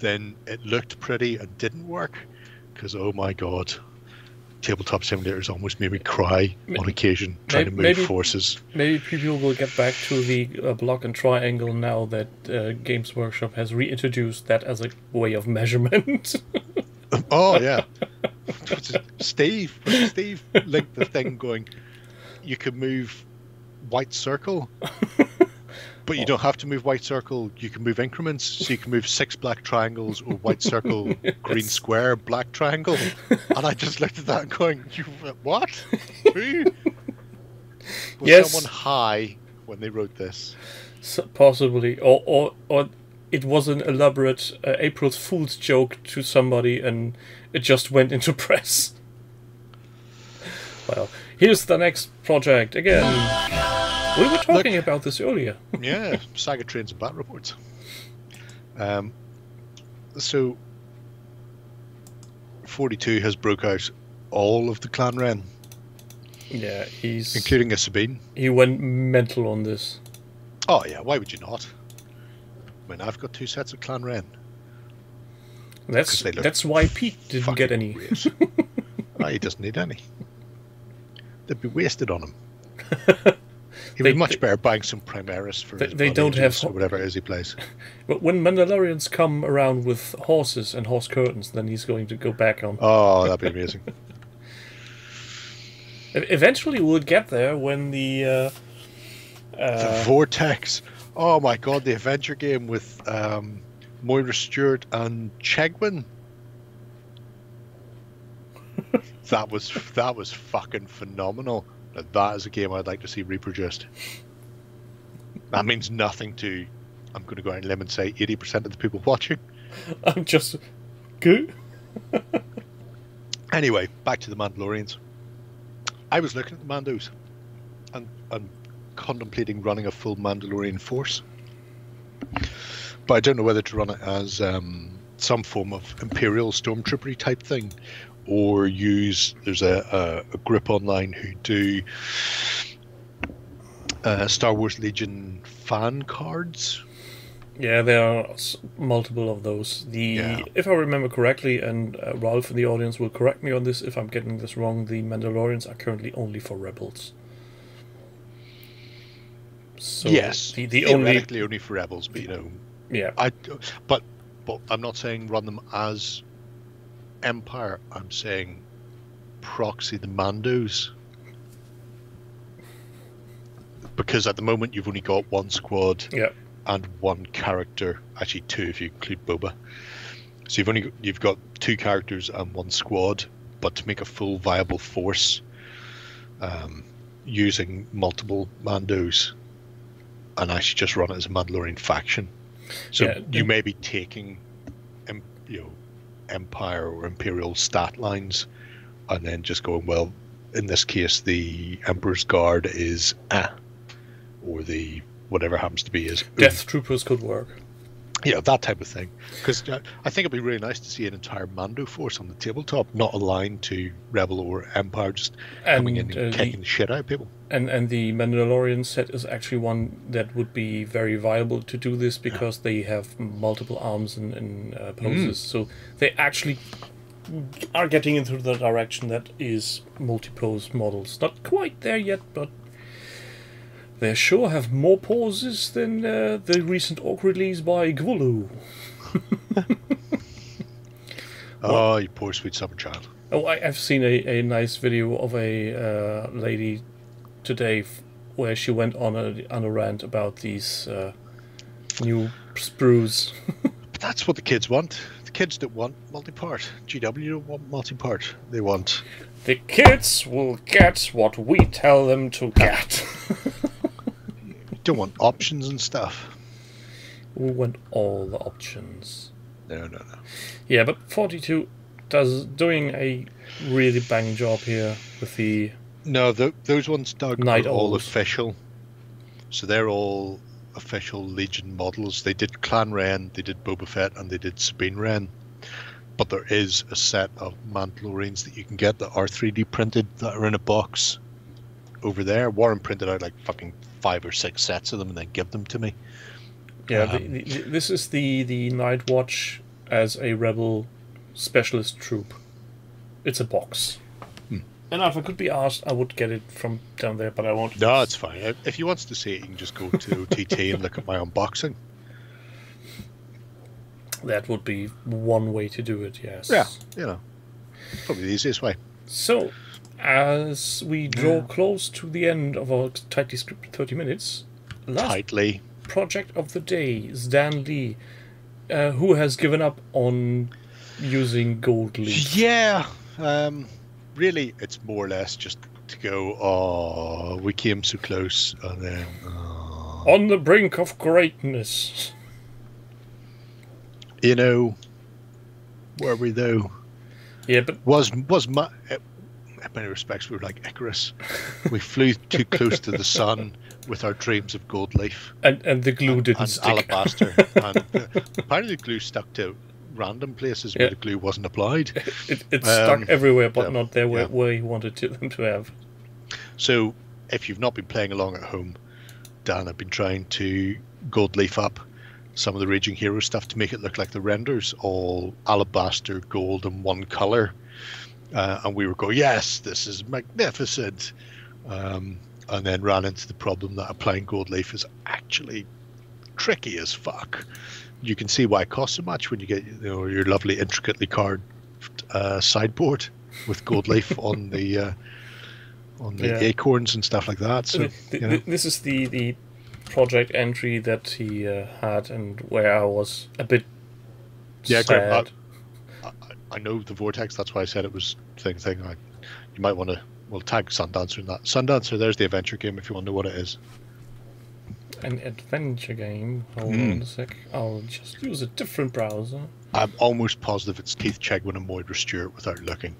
than it looked pretty and didn't work. Because oh my god, Tabletop Simulators almost made me cry on occasion trying to move forces. Maybe people will get back to the block and triangle now that Games Workshop has reintroduced that as a way of measurement. Oh yeah. Steve linked the thing going, you can move white circle, but you don't have to move white circle, you can move increments, so you can move 6 black triangles or white circle, green square, black triangle. And I just looked at that and going, what? Who? Was someone high when they wrote this? Possibly, or it was an elaborate April Fool's joke to somebody and it just went into press. Well, here's the next project again. We were talking about this earlier. Yeah, Saga Trains and Bat Reports. So 42 has broke out all of the Clan Ren. Yeah, including a Sabine. He went mental on this. Oh yeah, why would you not? I mean, I've got 2 sets of Clan Ren. That's why Pete didn't get any. He doesn't need any. They'd be wasted on him. He'd be much better buying some Primaris for his don't have or whatever it is he plays. But when Mandalorians come around with horses and horse curtains, then he's going to go back on. Oh, that'd be amazing. Eventually we'll get there when the vortex Oh my god, the adventure game with Moira Stewart and Chegwin. That was fucking phenomenal. Now, that is a game I'd like to see reproduced. That means nothing to, I'm going to go out on a limb and say 80% of the people watching. I'm just good. Anyway, back to the Mandalorians. I was looking at the Mandos and contemplating running a full Mandalorian force. But I don't know whether to run it as some form of Imperial Stormtrooper type thing, or there's a group online who do Star Wars Legion fan cards. Yeah, there are multiple of those. If I remember correctly, and Ralph in the audience will correct me on this if I'm getting this wrong, the Mandalorians are currently only for Rebels. So yes, the theoretically only for Rebels, but yeah. But I'm not saying run them as Empire. I'm saying proxy the Mandos. Because at the moment you've only got one squad and one character, actually two if you include Boba. So you've got two characters and one squad, but to make a full viable force, using multiple Mandos, and actually just run it as a Mandalorian faction. So you may be taking, Empire or Imperial stat lines, and then just going, well, in this case, the Emperor's Guard is or the whatever happens to be is Death Troopers could work. Yeah, that type of thing. Because I think it'd be really nice to see an entire Mando force on the tabletop, not aligned to Rebel or Empire, just coming in and kicking the shit out of people. And the Mandalorian set is actually one that would be very viable to do this, because they have multiple arms and poses. So they actually are getting into the direction that is multi-pose models. Not quite there yet, but they sure have more poses than the recent Orc release by Gwulu. Oh, you poor sweet summer child. Oh, I've seen a nice video of a lady today where she went on a rant about these new sprues. But that's what the kids want. The kids don't want multi-part. GW don't want multi-part. They want... The kids will get what we tell them to get. Don't want options and stuff. We want all the options. No. Yeah, but 42 doing a really bang job here with the... No, those ones, Doug, Night are all Owls. official. So they're all official Legion models. They did Clan Ren, they did Boba Fett, and they did Sabine Wren. But there is a set of Mandalorians that you can get that are 3D printed, that are in a box over there. Warren printed out like fucking 5 or 6 sets of them and then give them to me. Yeah, this is the Night Watch as a Rebel specialist troop. It's a box. And if I could be asked, I would get it from down there, but I won't. No, it's fine. If you wants to see it, you can just go to OTT and look at my unboxing. That would be one way to do it, yes. Yeah, probably the easiest way. So, as we draw close to the end of our tightly scripted 30 minutes, Tightly. project of the day is Dan Lee, who has given up on using gold leaf. Yeah, really, it's more or less just to go, oh, we came so close, and then... Oh. On the brink of greatness. You know, were we though? Yeah, but... Was my... In many respects, we were like Icarus. We flew too close to the sun with our dreams of gold leaf. And the glue didn't and stick. Alabaster. And apparently the glue stuck to random places where the glue wasn't applied. It stuck everywhere, but not there yeah. where he wanted them to have. So, if you've not been playing along at home, Dan, I've been trying to gold leaf up some of the Raging Hero stuff to make it look like the renders, all alabaster, gold, and one color. And we were going, yes, this is magnificent. And then ran into the problem that applying gold leaf is actually tricky as fuck. You can see why it costs so much when you get your lovely, intricately carved sideboard with gold leaf on the acorns and stuff like that. So this is the project entry that he had, and where I was a bit Yeah, sad. I know the Vortex. That's why I said it was thing. You might want to. We'll tag Sundancer in that. Sundancer. There's the adventure game. If you want to know what it is. An adventure game. Hold on a sec. I'll just use a different browser. I'm almost positive it's Keith Chegwin and Moira Stewart without looking.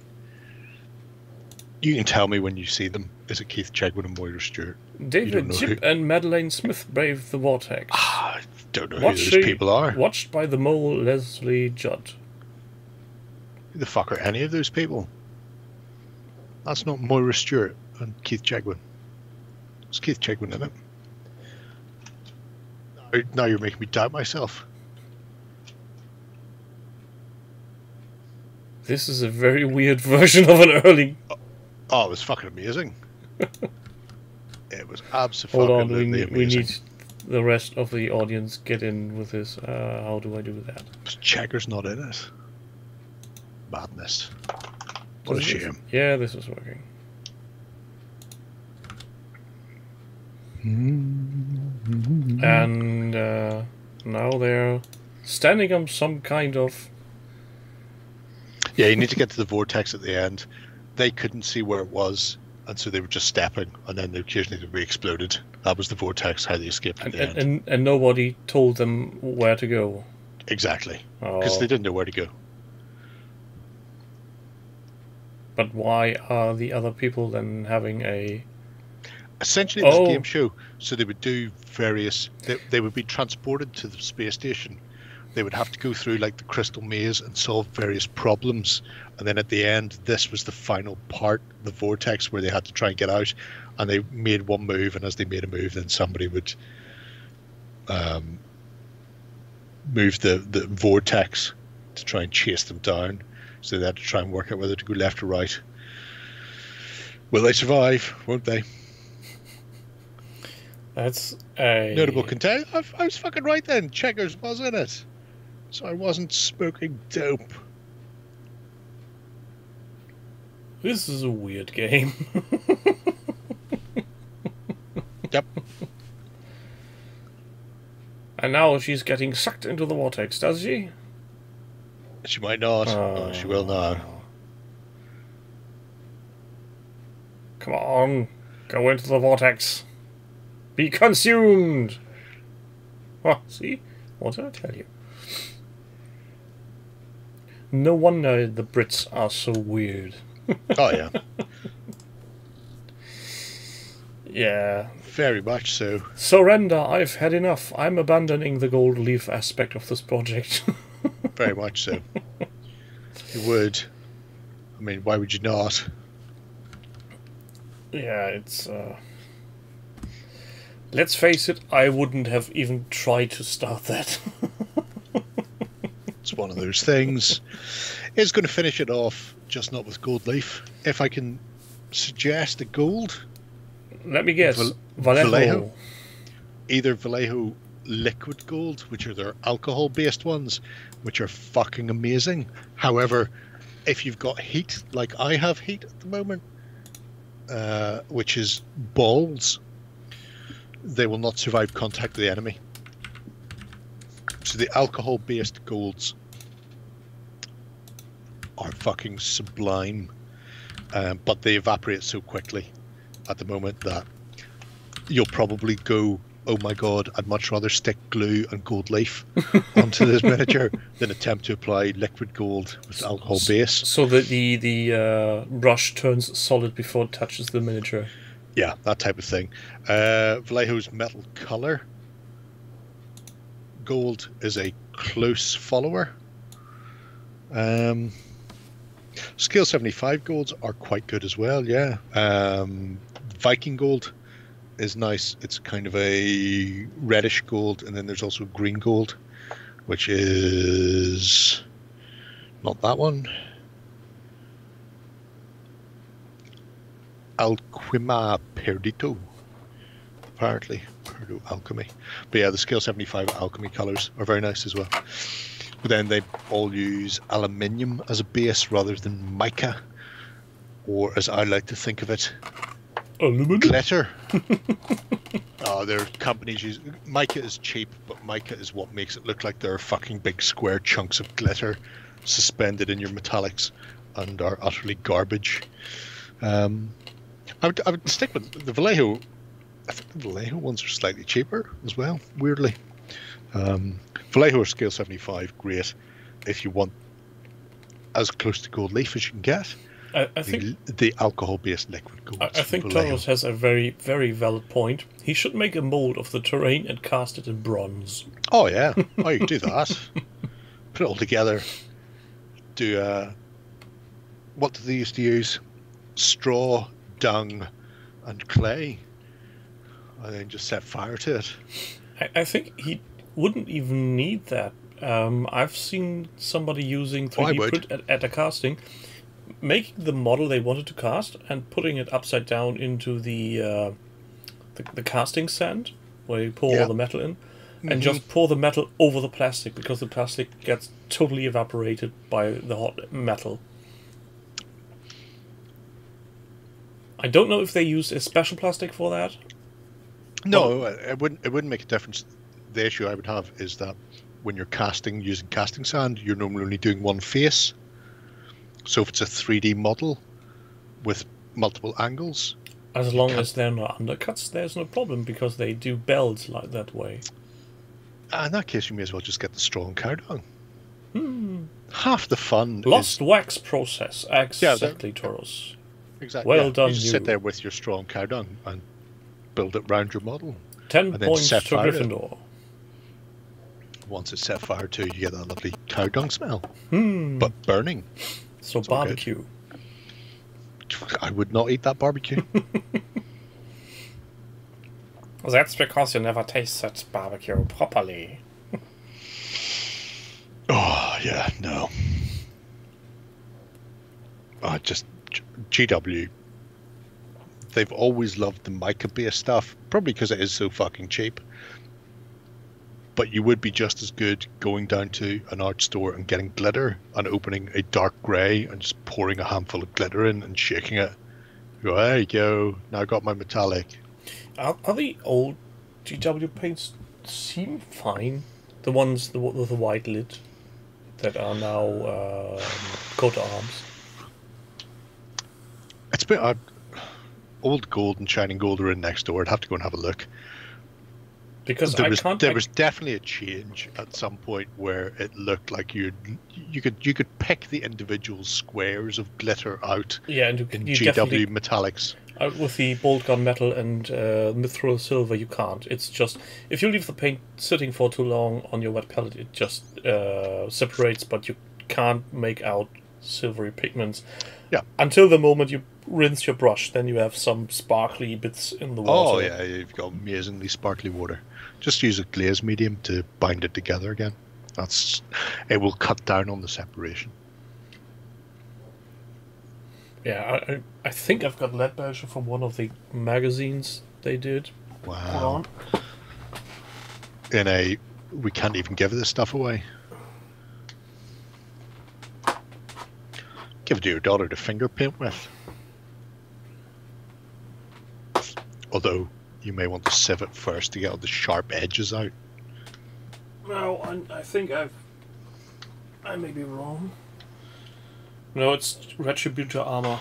You can tell me when you see them. Is it Keith Chegwin and Moira Stewart? David Jip and Madeleine Smith brave the Vortex. I don't know who those people are. Watched by the mole Leslie Judd. Who the fuck are any of those people? That's not Moira Stewart and Keith Chegwin. It's Keith Chegwin in it. Now you're making me doubt myself. This is a very weird version of an early... Oh, it was fucking amazing. It was absolutely Hold on, amazing. we need the rest of the audience get in with this. How do I do that? Checker's not in it. Madness. What a shame. Yeah, this is working. And now they're standing on some kind of... Yeah, you need to get to the Vortex at the end. They couldn't see where it was, and so they were just stepping, and then occasionally they re-exploded. That was the Vortex, how they escaped at the end. And nobody told them where to go. Exactly. Because they didn't know where to go. But why are the other people then having a... Essentially, it was a game show. So they would do various... They would be transported to the space station. They would have to go through like the crystal maze and solve various problems. And then at the end, this was the final part, the Vortex, where they had to try and get out. And they made one move, and as they made a move, then somebody would move the Vortex to try and chase them down. So they had to try and work out whether to go left or right. Will they survive? Won't they? That's a... Notable contest. I was fucking right then. Checkers was in it. So I wasn't smoking dope. This is a weird game. Yep. And now she's getting sucked into the vortex, does she? She might not. No, she will now. Come on. Go into the vortex. Be consumed. Oh, see? What did I tell you? No wonder the Brits are so weird. Oh, yeah. Yeah. Very much so. Surrender, I've had enough. I'm abandoning the gold leaf aspect of this project. Very much so. You would. I mean, why would you not? Yeah, it's... Let's face it, I wouldn't have even tried to start that. It's one of those things. It's going to finish it off, just not with gold leaf. If I can suggest a gold... Let me guess. Vallejo. Either Vallejo liquid gold, which are their alcohol-based ones, which are fucking amazing. However, if you've got heat, like I have heat at the moment, which is balls, they will not survive contact with the enemy. So the alcohol-based golds are fucking sublime, but they evaporate so quickly at the moment that you'll probably go, oh my god, I'd much rather stick glue and gold leaf onto this miniature than attempt to apply liquid gold with alcohol base. So that the brush turns solid before it touches the miniature. Yeah, that type of thing. Vallejo's metal color gold is a close follower. Scale 75 golds are quite good as well, yeah. Viking gold is nice. It's kind of a reddish gold, and then there's also green gold, which is not that one. Alquima Perdito, apparently. Perdo Alchemy. But yeah, the Scale 75 alchemy colors are very nice as well. But then they all use aluminium as a base rather than mica, or as I like to think of it, Aluminum? Glitter. There are companies use mica is cheap, but mica is what makes it look like there are fucking big square chunks of glitter suspended in your metallics and are utterly garbage. I would stick with the Vallejo. I think the Vallejo ones are slightly cheaper as well, weirdly. Vallejo or Scale 75, great if you want as close to gold leaf as you can get. I think the alcohol-based liquid gold. I think Thomas has a very, very valid point. He should make a mold of the terrain and cast it in bronze. Oh yeah, oh you can do that. Put it all together. Do what do they used to use? Straw, dung, and clay. And then just set fire to it. I think he wouldn't even need that. I've seen somebody using 3D print at a casting, making the model they wanted to cast and putting it upside down into the casting sand, where you pour all the metal in, and just pour the metal over the plastic, because the plastic gets totally evaporated by the hot metal. I don't know if they use a special plastic for that. No, it wouldn't make a difference. The issue I would have is that when you're casting using casting sand, you're normally only doing one face. So if it's a 3D model with multiple angles, as long as they're not undercuts, there's no problem, because they do belts like that way. In that case, you may as well just get the straw and cow dung. Half the fun Lost is... wax process. Exactly, Taurus. Exactly. Well done, you. Just sit there with your straw and cow dung and build it round your model. 10 points to Gryffindor. Once it's set fire to, you get that lovely cow dung smell. But burning. So it's barbecue. I would not eat that barbecue. That's because you never tasted barbecue properly. Oh, yeah, no. Just GW. They've always loved the mica-based stuff, probably because it is so fucking cheap. But you would be just as good going down to an art store and getting glitter and opening a dark grey and just pouring a handful of glitter in and shaking it. You go, there you go, now I got my metallic. Are the old GW paints seem fine? The ones with the white lid that are now coat of arms? It's a bit old gold and shining gold are in next door. I'd have to go and have a look. Because there was definitely a change at some point where it looked like you could pick the individual squares of glitter out. Yeah, and in GW metallics. With the bolt gun metal and mithril silver, you can't. It's just if you leave the paint sitting for too long on your wet palette, it just separates, but you can't make out silvery pigments. Yeah. Until the moment you rinse your brush, then you have some sparkly bits in the water. Oh yeah, you've got amazingly sparkly water. Just use a glaze medium to bind it together again. It will cut down on the separation. Yeah, I think I've got lead version from one of the magazines they did. Wow. We can't even give this stuff away. Give it to your daughter to finger paint with. Although you may want to sieve it first to get all the sharp edges out. No, I think I may be wrong. No, it's Retributor armor.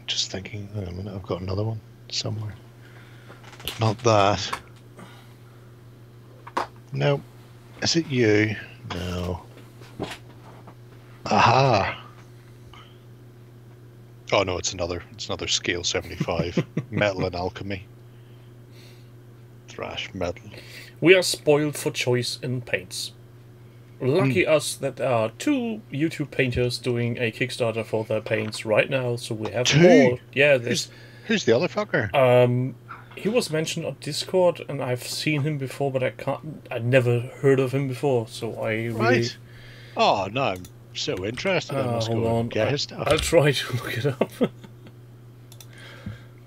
Just thinking, wait a minute, I've got another one somewhere. Not that. No. Is it you? No. Aha! Oh no, it's another Scale 75. Metal and alchemy. Thrash metal. We are spoiled for choice in paints. Lucky us that there are 2 YouTube painters doing a Kickstarter for their paints right now, so we have 2? more. Yeah, Who's the other fucker? He was mentioned on Discord, and I've seen him before, but I never heard of him before, so I really... Right. Oh no, I'm so interested. I must go and get his stuff. I'll try to look it up.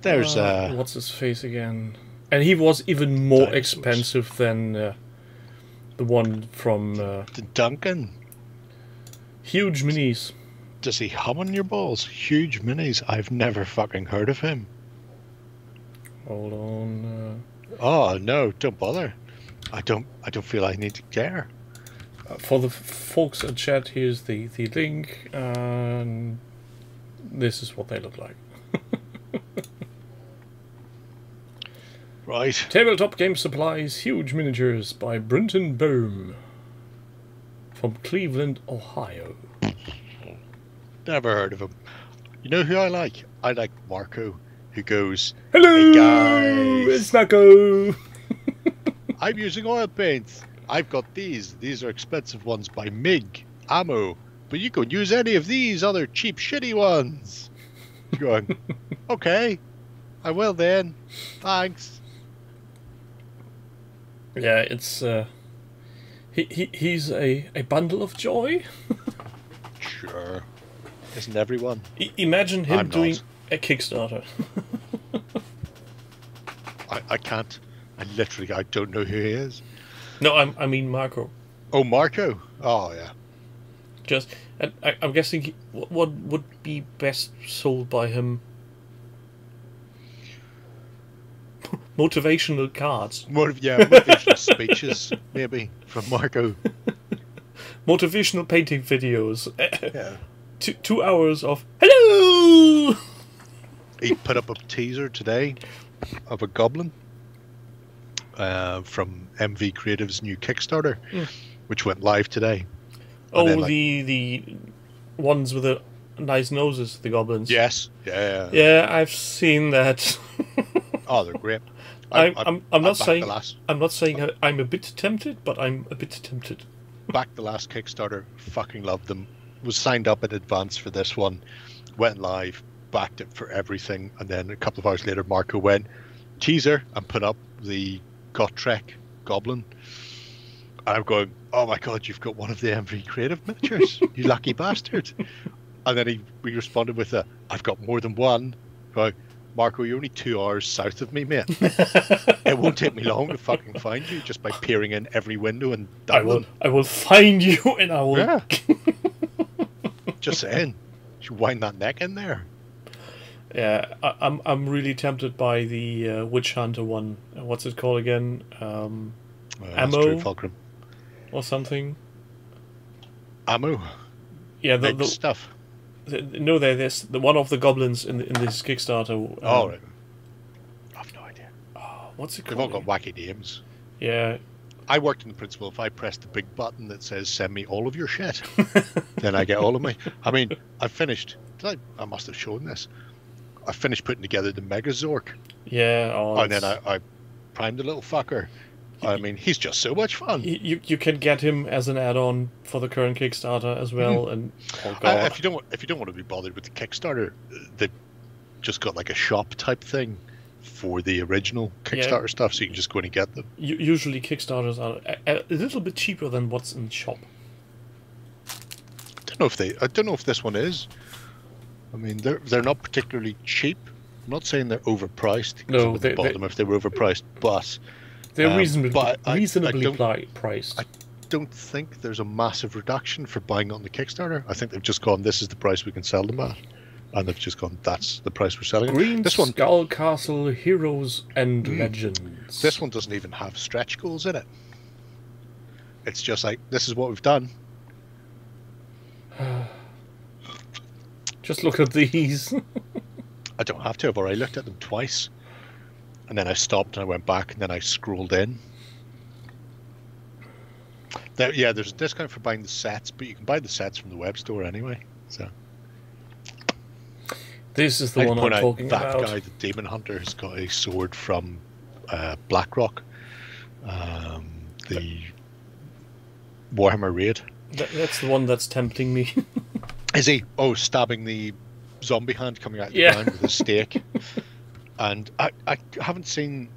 There's what's his face again? And he was even more expensive than the one from the Duncan. Huge minis. Does he hum on your balls? Huge minis. I've never fucking heard of him. Hold on. Oh no, don't bother. I don't feel I need to care. For the folks in chat, here's the link, and this is what they look like. Right. Tabletop Game Supplies Huge Miniatures by Brinton Bohm from Cleveland, Ohio. Never heard of him. You know who I like? I like Marco, who goes, Hello, "Hey guys, it's Marco. I'm using oil paints. I've got these. These are expensive ones by MIG Ammo, but you can use any of these other cheap, shitty ones." Going, okay, I will then. Thanks. Yeah, it's he's a bundle of joy. Sure. Isn't everyone? Imagine him I'm doing not. a Kickstarter. I can't. I don't know who he is. No, I mean Marco. Oh, Marco. Oh, yeah. Just, I'm guessing what would be best sold by him. Motivational cards. Motivational speeches, maybe, from Marco. Motivational painting videos. Yeah. 2 hours of hello. He put up a teaser today of a Goblin from MV Creative's new Kickstarter, which went live today. Oh, then, the ones with the nice noses, the goblins. Yes. Yeah. Yeah, I've seen that. Oh, they're great. I'm not saying I'm I'm a bit tempted, but I'm a bit tempted. back the last Kickstarter. Fucking loved them. Was signed up in advance for this one. Went live. Backed it for everything. And then a couple of hours later, Marco went teaser and put up the Gotrek Goblin. And I'm going, oh my god, you've got one of the MV Creative miniatures, you lucky bastard. And then we responded with I've got more than one. Going, Marco, you're only 2 hours south of me, mate. It won't take me long to fucking find you just by peering in every window and down I will find you and I will. Yeah. Just saying, you should wind that neck in there. Yeah, I'm really tempted by the Witch Hunter one. What's it called again? That's true, Fulcrum. Or something. Ammo. Yeah, the stuff. No, there's the one of the goblins in this Kickstarter. Oh, right. I have no idea. What's it They've called? all got wacky names. Yeah. I worked in the principle, if I press the big button that says send me all of your shit, then I get all of my... I mean, I finished... I must have shown this. I finished putting together the Megazork. Yeah. And then I primed the little fucker. I mean, he's just so much fun. You can get him as an add-on for the current Kickstarter as well, and oh god. If you don't want to be bothered with the Kickstarter, they've just got like a shop type thing for the original Kickstarter stuff, so you can just go in and get them. Usually Kickstarters are a little bit cheaper than what's in the shop. I don't know if this one is. I mean, they're not particularly cheap. I'm not saying they're overpriced. Because I wouldn't buy them if they were overpriced, but they're reasonably I priced. I don't think there's a massive reduction for buying on the Kickstarter. I think they've just gone, this is the price we can sell them at. And they've just gone, that's the price we're selling. Green this one, Skull Castle Heroes and Legends. This one doesn't even have stretch goals in it. It's just like, this is what we've done. Just look at these. I don't have to. I've already looked at them twice. And then I stopped and I went back and then I scrolled in. There's a discount for buying the sets, but you can buy the sets from the web store anyway. So this is the one I'm talking about. That guy, the Demon Hunter, has got a sword from BlackRock, the Warhammer Raid. That's the one that's tempting me. Is he? Oh, stabbing the zombie hand coming out of the ground with a stake. And I haven't seen...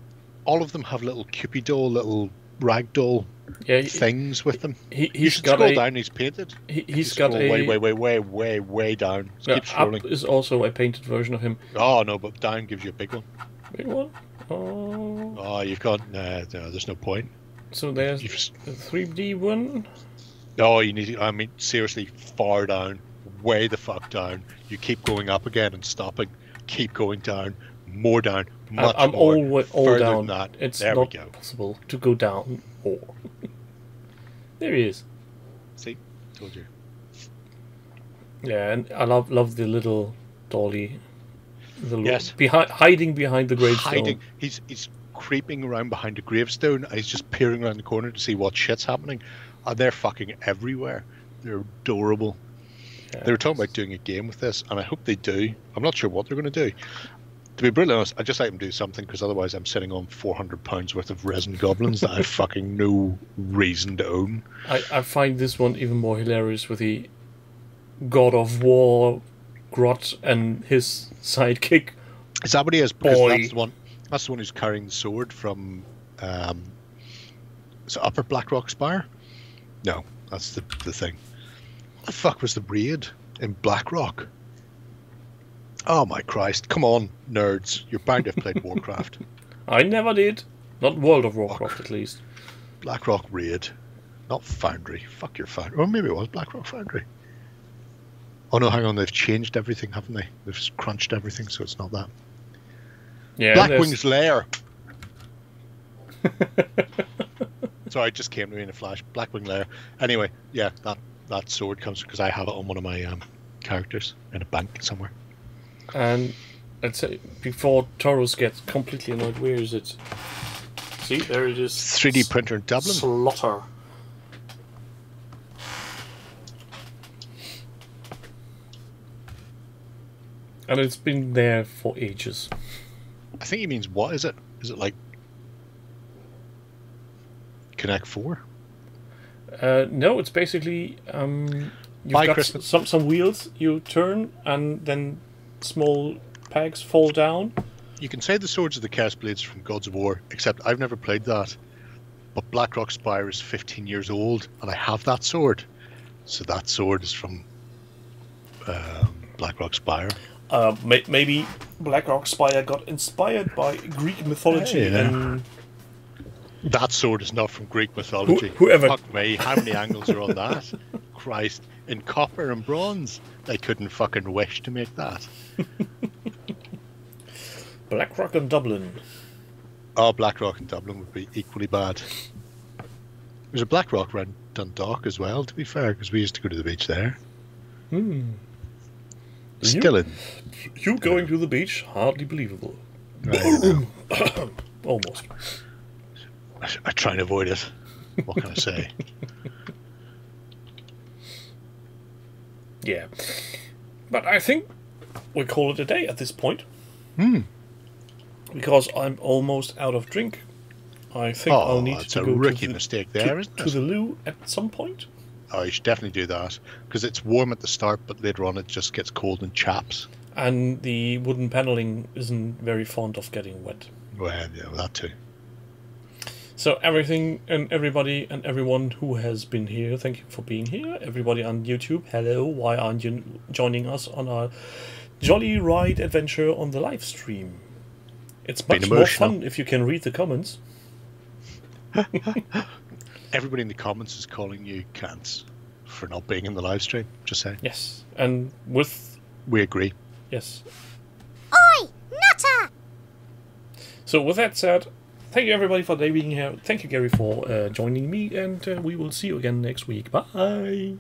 All of them have little Cupid-doll, little ragdoll things with them. You should scroll down, he's painted. He's got a... way down. So keep scrolling. Up is also a painted version of him. Oh, no, but down gives you a big one. Big one? Oh... Oh, you've got... no, there's no point. So there's a 3D one? Oh, you need to... I mean, seriously, far down. way the fuck down. You keep going up again and stopping. Keep going down, more down, much I'm more. all further down. than that. It's there not we go. possible to go down more. There he is. See, told you. Yeah, and I love the little dolly. Yes. Hiding behind the gravestone. Hiding. He's creeping around behind a gravestone. And he's just peering around the corner to see what shit's happening. And they're fucking everywhere. They're adorable. Yeah. They were talking about doing a game with this, and I hope they do. I'm not sure what they're going to do. To be brutally honest, I'd just like them to do something, because otherwise I'm sitting on £400 worth of resin goblins that I have fucking no reason to own. I find this one even more hilarious with the God of War Grot and his sidekick. Is that what he is? Because Boy. that's the one who's carrying the sword from is it Upper Blackrock Spire? No, that's the thing. What the fuck was the raid in Blackrock? Oh my Christ, come on, nerds. You're bound to have played Warcraft. I never did. Not World of Warcraft, at least. Blackrock raid. Not Foundry. Fuck your Foundry. Or maybe it was Blackrock Foundry. Oh no, hang on, they've changed everything, haven't they? They've crunched everything, so it's not that. Yeah, Blackwing's Lair. Sorry, it just came to me in a flash. Blackwing Lair. Anyway, yeah, that sword comes because I have it on one of my characters in a bank somewhere. And I'd say before Taurus gets completely annoyed, where is it? See, there it is. 3D printer in Dublin. Slaughter. And it's been there for ages. I think he means, what is it? Is it like Connect 4? No, it's basically you've Bye, got Christmas. some wheels you turn, and then small pegs fall down. You can say the swords of the Chaos Blades from Gods of War, except I've never played that. But Blackrock Spire is 15 years old, and I have that sword. So that sword is from Blackrock Spire. Maybe Blackrock Spire got inspired by Greek mythology, Yeah. and That sword is not from Greek mythology. Whoever- Fuck me, how many angles are on that? Christ. In copper and bronze, they couldn't fucking wish to make that. Blackrock and Dublin. Oh, Blackrock in Dublin would be equally bad. There's a Blackrock around Dundalk as well, to be fair, because we used to go to the beach there. Still in. You going to the beach? Hardly believable. Almost. I try and avoid it. What can I say? Yeah. But I think we call it a day at this point. Because I'm almost out of drink. I think I'll need it's to a go rookie to mistake there, isn't to it? the loo at some point. Oh, you should definitely do that. Because it's warm at the start, but later on it just gets cold and chaps. And the wooden paneling isn't very fond of getting wet. Well, yeah, that too. So everything and everybody and everyone who has been here, thank you for being here. Everybody on YouTube, hello. Why aren't you joining us on our jolly ride adventure on the live stream? It's much more fun if you can read the comments. Everybody in the comments is calling you cunts for not being in the live stream. Just saying. Yes, and with... We agree. Yes. Oi, nutter! So with that said, thank you everybody for being here. Thank you, Gary, for joining me, and we will see you again next week. Bye!